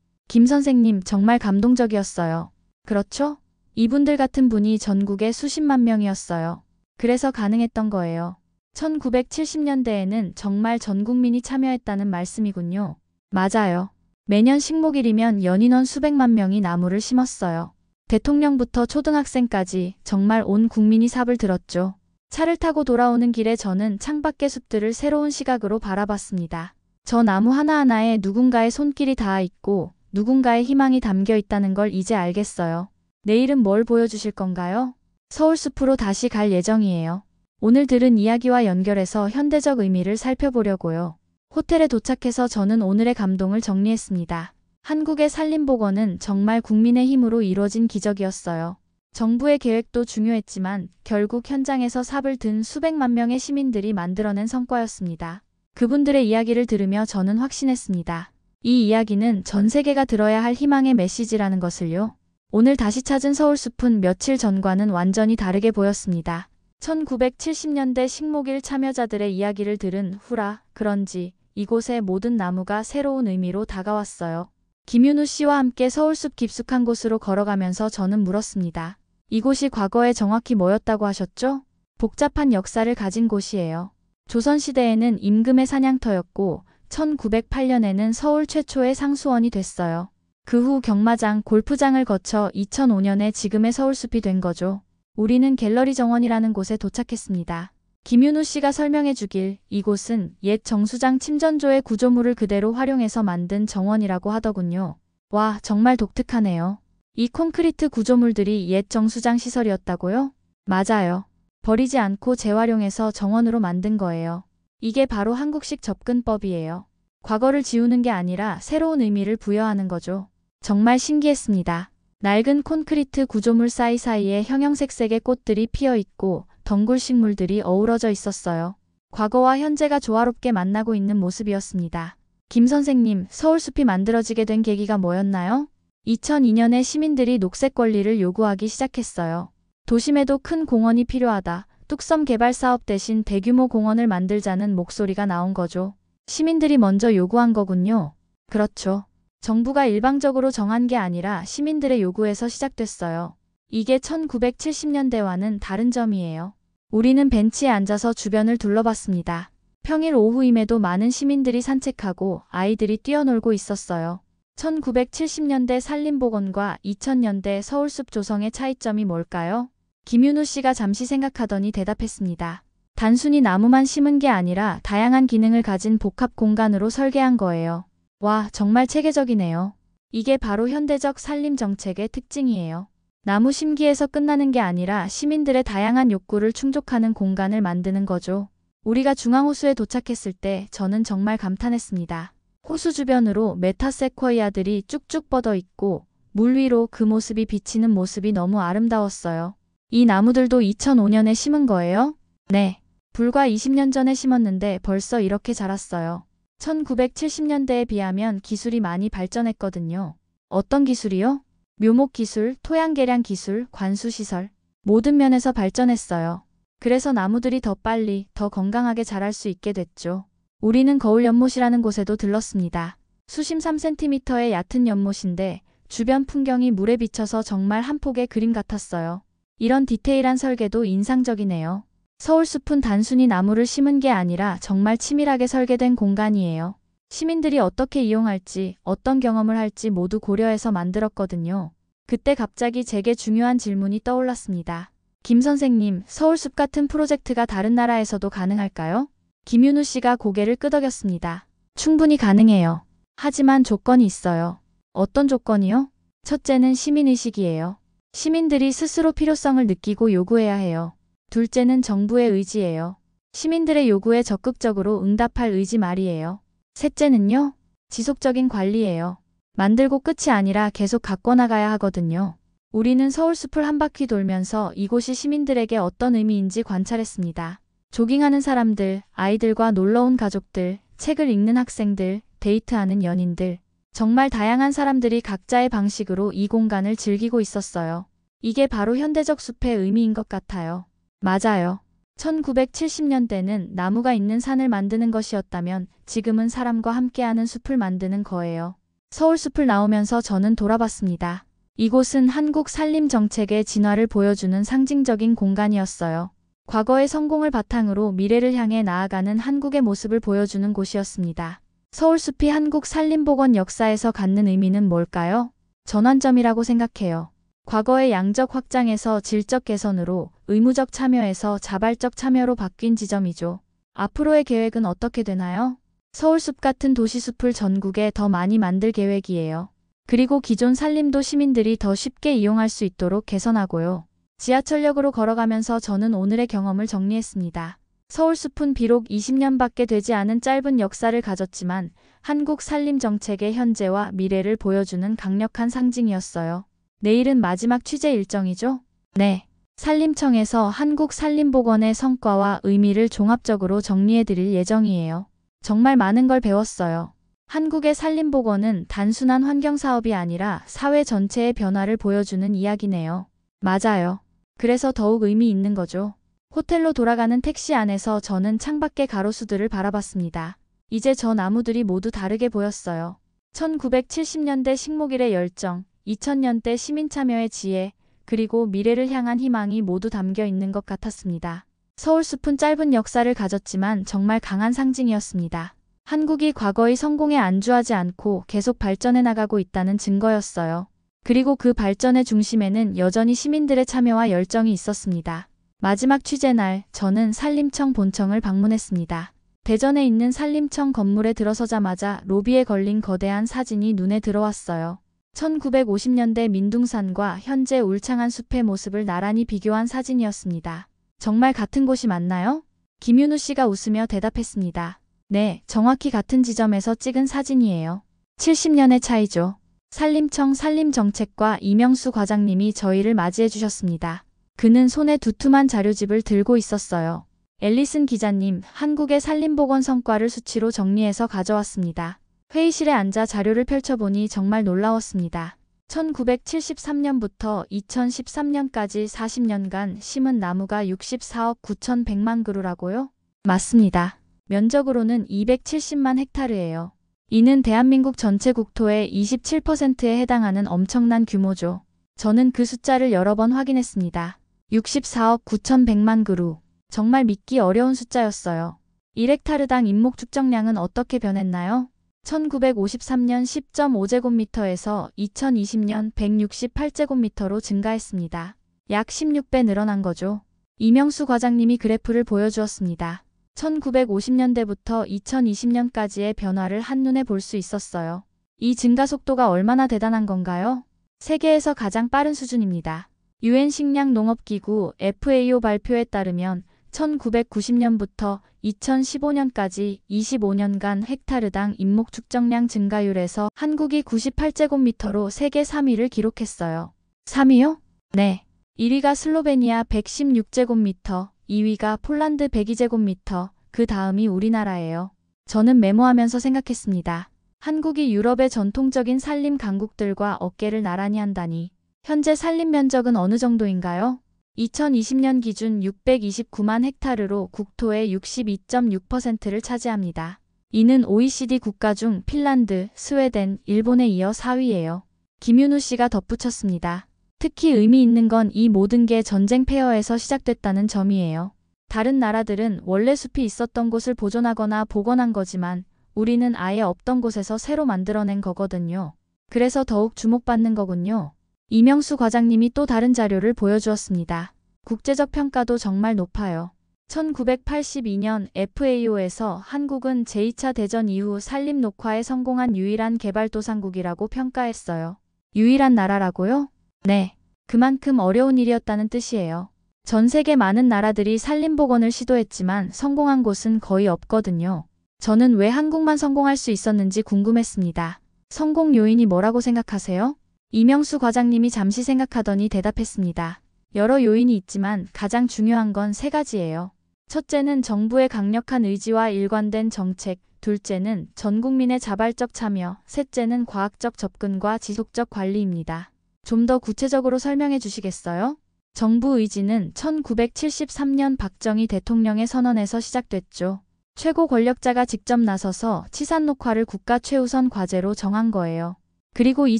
김 선생님 정말 감동적이었어요. 그렇죠? 이분들 같은 분이 전국에 수십만 명이었어요. 그래서 가능했던 거예요. 1970년대에는 정말 전 국민이 참여했다는 말씀이군요. 맞아요. 매년 식목일이면 연인원 수백만 명이 나무를 심었어요. 대통령부터 초등학생까지 정말 온 국민이 삽을 들었죠. 차를 타고 돌아오는 길에 저는 창밖의 숲들을 새로운 시각으로 바라봤습니다. 저 나무 하나하나에 누군가의 손길이 닿아 있고 누군가의 희망이 담겨 있다는 걸 이제 알겠어요. 내일은 뭘 보여주실 건가요? 서울숲으로 다시 갈 예정이에요. 오늘 들은 이야기와 연결해서 현대적 의미를 살펴보려고요. 호텔에 도착해서 저는 오늘의 감동을 정리했습니다. 한국의 산림복원은 정말 국민의 힘으로 이루어진 기적이었어요. 정부의 계획도 중요했지만 결국 현장에서 삽을 든 수백만 명의 시민들이 만들어낸 성과였습니다. 그분들의 이야기를 들으며 저는 확신했습니다. 이 이야기는 전 세계가 들어야 할 희망의 메시지라는 것을요. 오늘 다시 찾은 서울숲은 며칠 전과는 완전히 다르게 보였습니다. 1970년대 식목일 참여자들의 이야기를 들은 후라 그런지 이곳의 모든 나무가 새로운 의미로 다가왔어요. 김윤우 씨와 함께 서울숲 깊숙한 곳으로 걸어가면서 저는 물었습니다. 이곳이 과거에 정확히 뭐였다고 하셨죠? 복잡한 역사를 가진 곳이에요. 조선시대에는 임금의 사냥터였고 1908년에는 서울 최초의 상수원이 됐어요. 그 후 경마장, 골프장을 거쳐 2005년에 지금의 서울숲이 된 거죠. 우리는 갤러리 정원이라는 곳에 도착했습니다. 김윤우 씨가 설명해 주길 이곳은 옛 정수장 침전조의 구조물을 그대로 활용해서 만든 정원이라고 하더군요. 와, 정말 독특하네요. 이 콘크리트 구조물들이 옛 정수장 시설이었다고요? 맞아요. 버리지 않고 재활용해서 정원으로 만든 거예요. 이게 바로 한국식 접근법이에요. 과거를 지우는 게 아니라 새로운 의미를 부여하는 거죠. 정말 신기했습니다. 낡은 콘크리트 구조물 사이사이에 형형색색의 꽃들이 피어 있고 덩굴 식물들이 어우러져 있었어요. 과거와 현재가 조화롭게 만나고 있는 모습이었습니다. 김 선생님, 서울숲이 만들어지게 된 계기가 뭐였나요? 2002년에 시민들이 녹색 권리를 요구하기 시작했어요. 도심에도 큰 공원이 필요하다. 뚝섬 개발 사업 대신 대규모 공원을 만들자는 목소리가 나온 거죠. 시민들이 먼저 요구한 거군요. 그렇죠. 정부가 일방적으로 정한 게 아니라 시민들의 요구에서 시작됐어요. 이게 1970년대와는 다른 점이에요. 우리는 벤치에 앉아서 주변을 둘러봤습니다. 평일 오후임에도 많은 시민들이 산책하고 아이들이 뛰어놀고 있었어요. 1970년대 산림복원과 2000년대 서울숲 조성의 차이점이 뭘까요? 김윤우 씨가 잠시 생각하더니 대답했습니다. 단순히 나무만 심은 게 아니라 다양한 기능을 가진 복합 공간으로 설계한 거예요. 와, 정말 체계적이네요. 이게 바로 현대적 산림 정책의 특징이에요. 나무 심기에서 끝나는 게 아니라 시민들의 다양한 욕구를 충족하는 공간을 만드는 거죠. 우리가 중앙호수에 도착했을 때 저는 정말 감탄했습니다. 호수 주변으로 메타세쿼이아들이 쭉쭉 뻗어 있고 물 위로 그 모습이 비치는 모습이 너무 아름다웠어요. 이 나무들도 2005년에 심은 거예요? 네. 불과 20년 전에 심었는데 벌써 이렇게 자랐어요. 1970년대에 비하면 기술이 많이 발전했거든요. 어떤 기술이요? 묘목 기술, 토양 개량 기술, 관수 시설. 모든 면에서 발전했어요. 그래서 나무들이 더 빨리, 더 건강하게 자랄 수 있게 됐죠. 우리는 거울 연못이라는 곳에도 들렀습니다. 수심 3cm의 얕은 연못인데 주변 풍경이 물에 비쳐서 정말 한 폭의 그림 같았어요. 이런 디테일한 설계도 인상적이네요. 서울숲은 단순히 나무를 심은 게 아니라 정말 치밀하게 설계된 공간이에요. 시민들이 어떻게 이용할지, 어떤 경험을 할지 모두 고려해서 만들었거든요. 그때 갑자기 제게 중요한 질문이 떠올랐습니다. 김 선생님, 서울숲 같은 프로젝트가 다른 나라에서도 가능할까요? 김윤우 씨가 고개를 끄덕였습니다. 충분히 가능해요. 하지만 조건이 있어요. 어떤 조건이요? 첫째는 시민의식이에요. 시민들이 스스로 필요성을 느끼고 요구해야 해요. 둘째는 정부의 의지예요. 시민들의 요구에 적극적으로 응답할 의지 말이에요. 셋째는요? 지속적인 관리예요. 만들고 끝이 아니라 계속 가꿔나가야 하거든요. 우리는 서울숲을 한 바퀴 돌면서 이곳이 시민들에게 어떤 의미인지 관찰했습니다. 조깅하는 사람들, 아이들과 놀러온 가족들, 책을 읽는 학생들, 데이트하는 연인들. 정말 다양한 사람들이 각자의 방식으로 이 공간을 즐기고 있었어요. 이게 바로 현대적 숲의 의미인 것 같아요. 맞아요. 1970년대는 나무가 있는 산을 만드는 것이었다면 지금은 사람과 함께하는 숲을 만드는 거예요. 서울숲을 나오면서 저는 돌아봤습니다. 이곳은 한국 산림 정책의 진화를 보여주는 상징적인 공간이었어요. 과거의 성공을 바탕으로 미래를 향해 나아가는 한국의 모습을 보여주는 곳이었습니다. 서울숲이 한국 산림복원 역사에서 갖는 의미는 뭘까요? 전환점이라고 생각해요. 과거의 양적 확장에서 질적 개선으로, 의무적 참여에서 자발적 참여로 바뀐 지점이죠. 앞으로의 계획은 어떻게 되나요? 서울숲 같은 도시숲을 전국에 더 많이 만들 계획이에요. 그리고 기존 산림도 시민들이 더 쉽게 이용할 수 있도록 개선하고요. 지하철역으로 걸어가면서 저는 오늘의 경험을 정리했습니다. 서울숲은 비록 20년밖에 되지 않은 짧은 역사를 가졌지만 한국 산림 정책의 현재와 미래를 보여주는 강력한 상징이었어요. 내일은 마지막 취재 일정이죠? 네. 산림청에서 한국산림복원의 성과와 의미를 종합적으로 정리해드릴 예정이에요. 정말 많은 걸 배웠어요. 한국의 산림복원은 단순한 환경사업이 아니라 사회 전체의 변화를 보여주는 이야기네요. 맞아요. 그래서 더욱 의미 있는 거죠. 호텔로 돌아가는 택시 안에서 저는 창밖의 가로수들을 바라봤습니다. 이제 저 나무들이 모두 다르게 보였어요. 1970년대 식목일의 열정, 2000년대 시민참여의 지혜, 그리고 미래를 향한 희망이 모두 담겨 있는 것 같았습니다. 서울숲은 짧은 역사를 가졌지만 정말 강한 상징이었습니다. 한국이 과거의 성공에 안주하지 않고 계속 발전해 나가고 있다는 증거였어요. 그리고 그 발전의 중심에는 여전히 시민들의 참여와 열정이 있었습니다. 마지막 취재 날, 저는 산림청 본청을 방문했습니다. 대전에 있는 산림청 건물에 들어서자마자 로비에 걸린 거대한 사진이 눈에 들어왔어요. 1950년대 민둥산과 현재 울창한 숲의 모습을 나란히 비교한 사진이었습니다. 정말 같은 곳이 맞나요? 김윤우 씨가 웃으며 대답했습니다. 네, 정확히 같은 지점에서 찍은 사진이에요. 70년의 차이죠. 산림청 산림정책과 이명수 과장님이 저희를 맞이해 주셨습니다. 그는 손에 두툼한 자료집을 들고 있었어요. 앨리슨 기자님, 한국의 산림복원 성과를 수치로 정리해서 가져왔습니다. 회의실에 앉아 자료를 펼쳐보니 정말 놀라웠습니다. 1973년부터 2013년까지 40년간 심은 나무가 64억 9,100만 그루라고요? 맞습니다. 면적으로는 270만 헥타르예요. 이는 대한민국 전체 국토의 27%에 해당하는 엄청난 규모죠. 저는 그 숫자를 여러 번 확인했습니다. 64억 9,100만 그루. 정말 믿기 어려운 숫자였어요. 1헥타르당 인목 축적량은 어떻게 변했나요? 1953년 10.5제곱미터에서 2020년 168제곱미터로 증가했습니다. 약 16배 늘어난 거죠. 이명수 과장님이 그래프를 보여주었습니다. 1950년대부터 2020년까지의 변화를 한눈에 볼 수 있었어요. 이 증가 속도가 얼마나 대단한 건가요? 세계에서 가장 빠른 수준입니다. 유엔 식량농업기구 FAO 발표에 따르면 1990년부터 2015년까지 25년간 헥타르당 임목 축적량 증가율에서 한국이 98제곱미터로 세계 3위를 기록했어요. 3위요? 네. 1위가 슬로베니아 116제곱미터, 2위가 폴란드 102제곱미터, 그 다음이 우리나라예요. 저는 메모하면서 생각했습니다. 한국이 유럽의 전통적인 산림 강국들과 어깨를 나란히 한다니. 현재 산림 면적은 어느 정도인가요? 2020년 기준 629만 헥타르로 국토의 62.6%를 차지합니다. 이는 OECD 국가 중 핀란드, 스웨덴, 일본에 이어 4위예요. 김윤우 씨가 덧붙였습니다. 특히 의미 있는 건 이 모든 게 전쟁 폐허에서 시작됐다는 점이에요. 다른 나라들은 원래 숲이 있었던 곳을 보존하거나 복원한 거지만 우리는 아예 없던 곳에서 새로 만들어낸 거거든요. 그래서 더욱 주목받는 거군요. 이명수 과장님이 또 다른 자료를 보여주었습니다. 국제적 평가도 정말 높아요. 1982년 FAO에서 한국은 제2차 대전 이후 산림 녹화에 성공한 유일한 개발도상국이라고 평가했어요. 유일한 나라라고요? 네. 그만큼 어려운 일이었다는 뜻이에요. 전 세계 많은 나라들이 산림 복원을 시도했지만 성공한 곳은 거의 없거든요. 저는 왜 한국만 성공할 수 있었는지 궁금했습니다. 성공 요인이 뭐라고 생각하세요? 이명수 과장님이 잠시 생각하더니 대답했습니다. 여러 요인이 있지만 가장 중요한 건 3가지예요. 첫째는 정부의 강력한 의지와 일관된 정책, 둘째는 전 국민의 자발적 참여, 셋째는 과학적 접근과 지속적 관리입니다. 좀 더 구체적으로 설명해 주시겠어요? 정부 의지는 1973년 박정희 대통령의 선언에서 시작됐죠. 최고 권력자가 직접 나서서 치산 녹화를 국가 최우선 과제로 정한 거예요. 그리고 이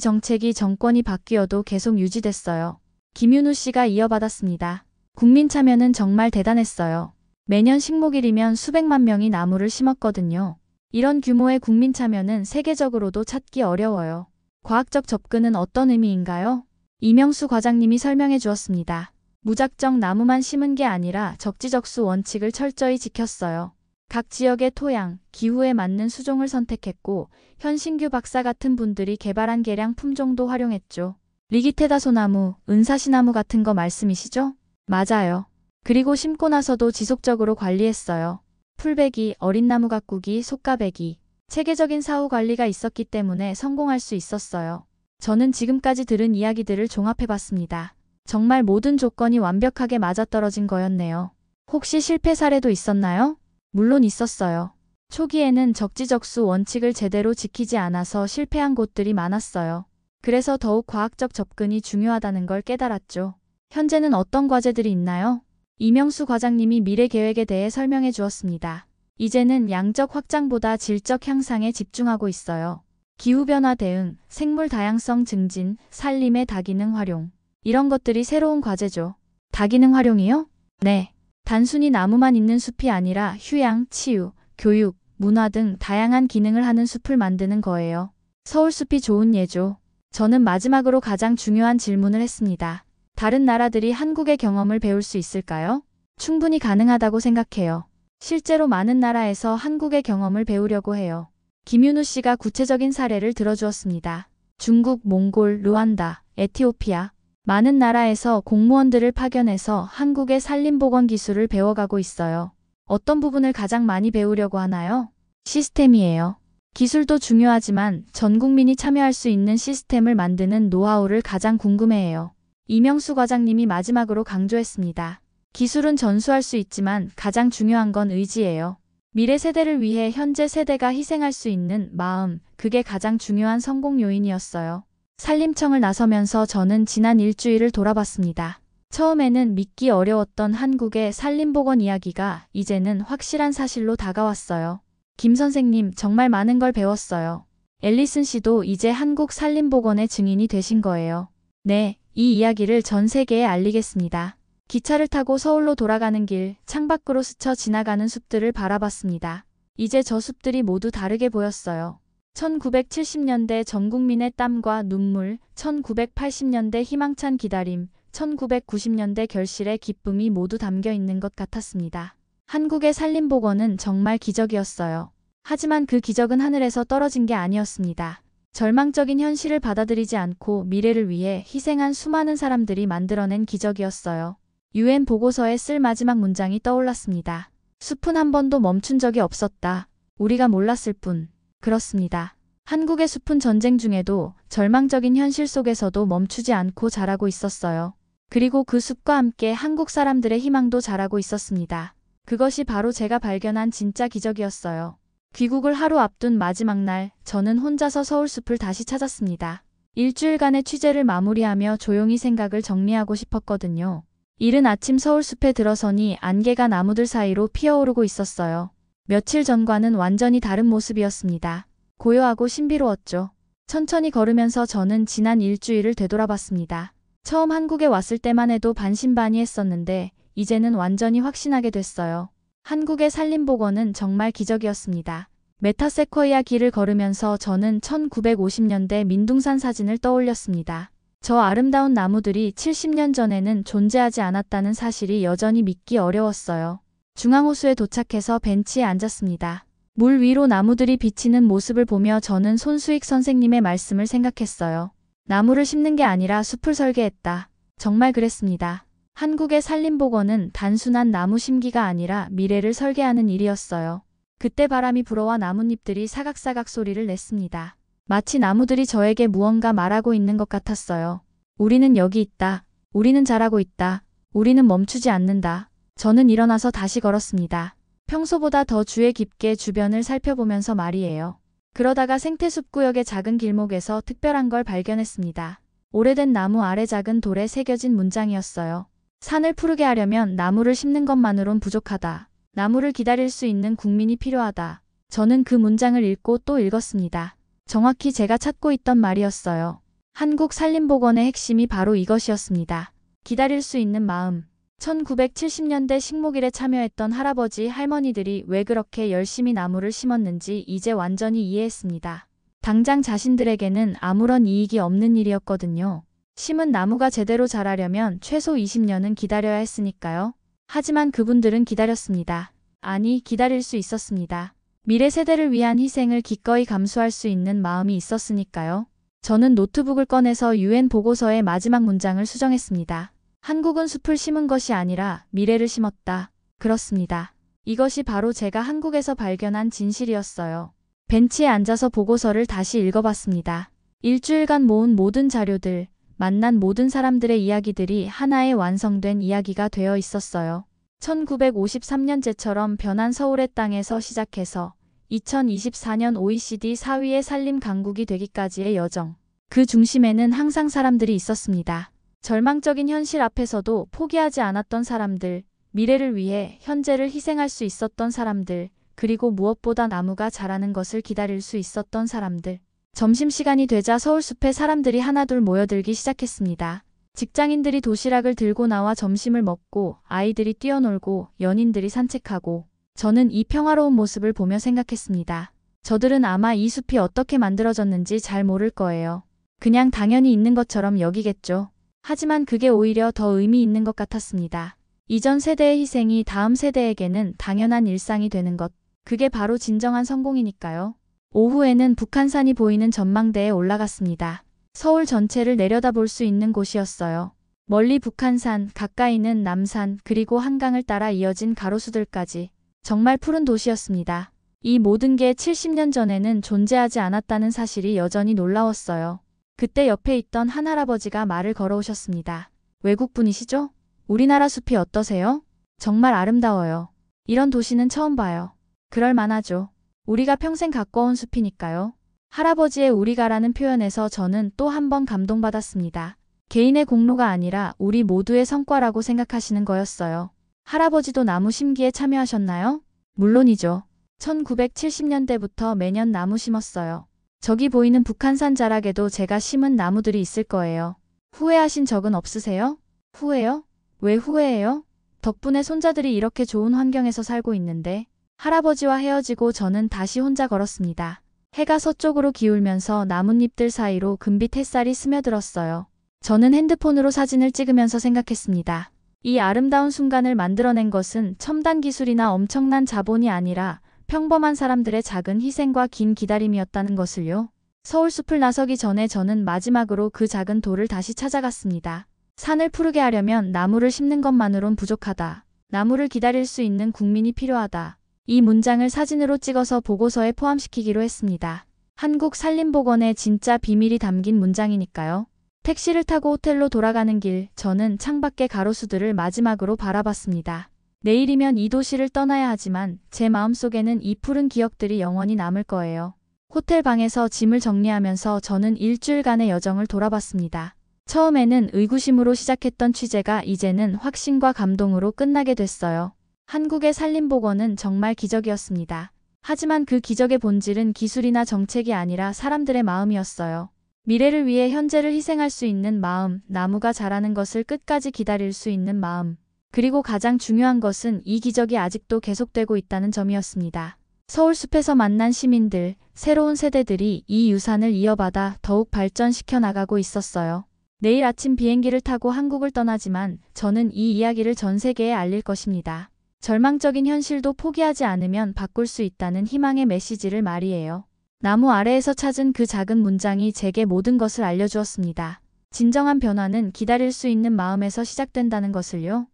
정책이 정권이 바뀌어도 계속 유지됐어요. 김윤우 씨가 이어받았습니다. 국민 참여는 정말 대단했어요. 매년 식목일이면 수백만 명이 나무를 심었거든요. 이런 규모의 국민 참여는 세계적으로도 찾기 어려워요. 과학적 접근은 어떤 의미인가요? 이명수 과장님이 설명해 주었습니다. 무작정 나무만 심은 게 아니라 적지적수 원칙을 철저히 지켰어요. 각 지역의 토양, 기후에 맞는 수종을 선택했고 현신규 박사 같은 분들이 개발한 개량 품종도 활용했죠. 리기테다 소나무, 은사시나무 같은 거 말씀이시죠? 맞아요. 그리고 심고 나서도 지속적으로 관리했어요. 풀베기, 어린 나무 가꾸기, 속가배기. 체계적인 사후 관리가 있었기 때문에 성공할 수 있었어요. 저는 지금까지 들은 이야기들을 종합해봤습니다. 정말 모든 조건이 완벽하게 맞아떨어진 거였네요. 혹시 실패 사례도 있었나요? 물론 있었어요. 초기에는 적지적수 원칙을 제대로 지키지 않아서 실패한 곳들이 많았어요. 그래서 더욱 과학적 접근이 중요하다는 걸 깨달았죠. 현재는 어떤 과제들이 있나요? 이명수 과장님이 미래 계획에 대해 설명해 주었습니다. 이제는 양적 확장보다 질적 향상에 집중하고 있어요. 기후변화 대응, 생물 다양성 증진, 산림의 다기능 활용. 이런 것들이 새로운 과제죠. 다기능 활용이요? 네. 단순히 나무만 있는 숲이 아니라 휴양, 치유, 교육, 문화 등 다양한 기능을 하는 숲을 만드는 거예요. 서울숲이 좋은 예죠. 저는 마지막으로 가장 중요한 질문을 했습니다. 다른 나라들이 한국의 경험을 배울 수 있을까요? 충분히 가능하다고 생각해요. 실제로 많은 나라에서 한국의 경험을 배우려고 해요. 김윤우 씨가 구체적인 사례를 들어주었습니다. 중국, 몽골, 루안다, 에티오피아. 많은 나라에서 공무원들을 파견해서 한국의 산림복원 기술을 배워가고 있어요. 어떤 부분을 가장 많이 배우려고 하나요? 시스템이에요. 기술도 중요하지만 전 국민이 참여할 수 있는 시스템을 만드는 노하우를 가장 궁금해해요. 이명수 과장님이 마지막으로 강조했습니다. 기술은 전수할 수 있지만 가장 중요한 건 의지예요. 미래 세대를 위해 현재 세대가 희생할 수 있는 마음, 그게 가장 중요한 성공 요인이었어요. 산림청을 나서면서 저는 지난 일주일을 돌아봤습니다. 처음에는 믿기 어려웠던 한국의 산림복원 이야기가 이제는 확실한 사실로 다가왔어요. 김 선생님, 정말 많은 걸 배웠어요. 앨리슨 씨도 이제 한국 산림복원의 증인이 되신 거예요. 네, 이 이야기를 전 세계에 알리겠습니다. 기차를 타고 서울로 돌아가는 길, 창밖으로 스쳐 지나가는 숲들을 바라봤습니다. 이제 저 숲들이 모두 다르게 보였어요. 1970년대 전 국민의 땀과 눈물, 1980년대 희망찬 기다림, 1990년대 결실의 기쁨이 모두 담겨 있는 것 같았습니다. 한국의 산림복원은 정말 기적이었어요. 하지만 그 기적은 하늘에서 떨어진 게 아니었습니다. 절망적인 현실을 받아들이지 않고 미래를 위해 희생한 수많은 사람들이 만들어낸 기적이었어요. UN 보고서에 쓸 마지막 문장이 떠올랐습니다. 숲은 한 번도 멈춘 적이 없었다. 우리가 몰랐을 뿐. 그렇습니다. 한국의 숲은 전쟁 중에도 절망적인 현실 속에서도 멈추지 않고 자라고 있었어요. 그리고 그 숲과 함께 한국 사람들의 희망도 자라고 있었습니다. 그것이 바로 제가 발견한 진짜 기적이었어요. 귀국을 하루 앞둔 마지막 날, 저는 혼자서 서울숲을 다시 찾았습니다. 일주일간의 취재를 마무리하며 조용히 생각을 정리하고 싶었거든요. 이른 아침 서울숲에 들어서니 안개가 나무들 사이로 피어오르고 있었어요. 며칠 전과는 완전히 다른 모습이었습니다. 고요하고 신비로웠죠. 천천히 걸으면서 저는 지난 일주일을 되돌아봤습니다. 처음 한국에 왔을 때만 해도 반신반의했었는데 이제는 완전히 확신하게 됐어요. 한국의 산림복원은 정말 기적이었습니다. 메타세쿼이아 길을 걸으면서 저는 1950년대 민둥산 사진을 떠올렸습니다. 저 아름다운 나무들이 70년 전에는 존재하지 않았다는 사실이 여전히 믿기 어려웠어요. 중앙호수에 도착해서 벤치에 앉았습니다. 물 위로 나무들이 비치는 모습을 보며 저는 손수익 선생님의 말씀을 생각했어요. 나무를 심는 게 아니라 숲을 설계했다. 정말 그랬습니다. 한국의 산림복원은 단순한 나무 심기가 아니라 미래를 설계하는 일이었어요. 그때 바람이 불어와 나뭇잎들이 사각사각 소리를 냈습니다. 마치 나무들이 저에게 무언가 말하고 있는 것 같았어요. 우리는 여기 있다. 우리는 잘하고 있다. 우리는 멈추지 않는다. 저는 일어나서 다시 걸었습니다. 평소보다 더 주의 깊게 주변을 살펴보면서 말이에요. 그러다가 생태숲구역의 작은 길목에서 특별한 걸 발견했습니다. 오래된 나무 아래 작은 돌에 새겨진 문장이었어요. 산을 푸르게 하려면 나무를 심는 것만으론 부족하다. 나무를 기다릴 수 있는 국민이 필요하다. 저는 그 문장을 읽고 또 읽었습니다. 정확히 제가 찾고 있던 말이었어요. 한국 산림복원의 핵심이 바로 이것이었습니다. 기다릴 수 있는 마음. 1970년대 식목일에 참여했던 할아버지 할머니들이 왜 그렇게 열심히 나무를 심었는지 이제 완전히 이해했습니다. 당장 자신들에게는 아무런 이익이 없는 일이었거든요. 심은 나무가 제대로 자라려면 최소 20년은 기다려야 했으니까요. 하지만 그분들은 기다렸습니다. 아니, 기다릴 수 있었습니다. 미래 세대를 위한 희생을 기꺼이 감수할 수 있는 마음이 있었으니까요. 저는 노트북을 꺼내서 UN 보고서의 마지막 문장을 수정했습니다. 한국은 숲을 심은 것이 아니라 미래를 심었다. 그렇습니다. 이것이 바로 제가 한국에서 발견한 진실이었어요. 벤치에 앉아서 보고서를 다시 읽어봤습니다. 일주일간 모은 모든 자료들, 만난 모든 사람들의 이야기들이 하나의 완성된 이야기가 되어 있었어요. 1953년제처럼 변한 서울의 땅에서 시작해서 2024년 OECD 4위의 산림 강국이 되기까지의 여정. 그 중심에는 항상 사람들이 있었습니다. 절망적인 현실 앞에서도 포기하지 않았던 사람들, 미래를 위해 현재를 희생할 수 있었던 사람들, 그리고 무엇보다 나무가 자라는 것을 기다릴 수 있었던 사람들. 점심시간이 되자 서울숲에 사람들이 하나둘 모여들기 시작했습니다. 직장인들이 도시락을 들고 나와 점심을 먹고 아이들이 뛰어놀고 연인들이 산책하고 저는 이 평화로운 모습을 보며 생각했습니다. 저들은 아마 이 숲이 어떻게 만들어졌는지 잘 모를 거예요. 그냥 당연히 있는 것처럼 여기겠죠. 하지만 그게 오히려 더 의미 있는 것 같았습니다. 이전 세대의 희생이 다음 세대에게는 당연한 일상이 되는 것. 그게 바로 진정한 성공이니까요. 오후에는 북한산이 보이는 전망대에 올라갔습니다. 서울 전체를 내려다볼 수 있는 곳이었어요. 멀리 북한산, 가까이는 남산, 그리고 한강을 따라 이어진 가로수들까지. 정말 푸른 도시였습니다. 이 모든 게 70년 전에는 존재하지 않았다는 사실이 여전히 놀라웠어요. 그때 옆에 있던 한 할아버지가 말을 걸어오셨습니다. 외국분이시죠? 우리나라 숲이 어떠세요? 정말 아름다워요. 이런 도시는 처음 봐요. 그럴 만하죠. 우리가 평생 가꿔온 숲이니까요. 할아버지의 우리가라는 표현에서 저는 또 한 번 감동받았습니다. 개인의 공로가 아니라 우리 모두의 성과라고 생각하시는 거였어요. 할아버지도 나무 심기에 참여하셨나요? 물론이죠. 1970년대부터 매년 나무 심었어요. 저기 보이는 북한산 자락에도 제가 심은 나무들이 있을 거예요. 후회하신 적은 없으세요? 후회요? 왜 후회해요? 덕분에 손자들이 이렇게 좋은 환경에서 살고 있는데. 할아버지와 헤어지고 저는 다시 혼자 걸었습니다. 해가 서쪽으로 기울면서 나뭇잎들 사이로 금빛 햇살이 스며들었어요. 저는 핸드폰으로 사진을 찍으면서 생각했습니다. 이 아름다운 순간을 만들어낸 것은 첨단 기술이나 엄청난 자본이 아니라 평범한 사람들의 작은 희생과 긴 기다림이었다는 것을요. 서울숲을 나서기 전에 저는 마지막으로 그 작은 돌을 다시 찾아갔습니다. 산을 푸르게 하려면 나무를 심는 것만으론 부족하다. 나무를 기다릴 수 있는 국민이 필요하다. 이 문장을 사진으로 찍어서 보고서에 포함시키기로 했습니다. 한국산림보건의 진짜 비밀이 담긴 문장이니까요. 택시를 타고 호텔로 돌아가는 길, 저는 창밖의 가로수들을 마지막으로 바라봤습니다. 내일이면 이 도시를 떠나야 하지만 제 마음속에는 이 푸른 기억들이 영원히 남을 거예요. 호텔 방에서 짐을 정리하면서 저는 일주일간의 여정을 돌아봤습니다. 처음에는 의구심으로 시작했던 취재가 이제는 확신과 감동으로 끝나게 됐어요. 한국의 산림보건은 정말 기적이었습니다. 하지만 그 기적의 본질은 기술이나 정책이 아니라 사람들의 마음이었어요. 미래를 위해 현재를 희생할 수 있는 마음, 나무가 자라는 것을 끝까지 기다릴 수 있는 마음. 그리고 가장 중요한 것은 이 기적이 아직도 계속되고 있다는 점이었습니다. 서울숲에서 만난 시민들, 새로운 세대들이 이 유산을 이어받아 더욱 발전시켜 나가고 있었어요. 내일 아침 비행기를 타고 한국을 떠나지만 저는 이 이야기를 전 세계에 알릴 것입니다. 절망적인 현실도 포기하지 않으면 바꿀 수 있다는 희망의 메시지를 말이에요. 나무 아래에서 찾은 그 작은 문장이 제게 모든 것을 알려주었습니다. 진정한 변화는 기다릴 수 있는 마음에서 시작된다는 것을요.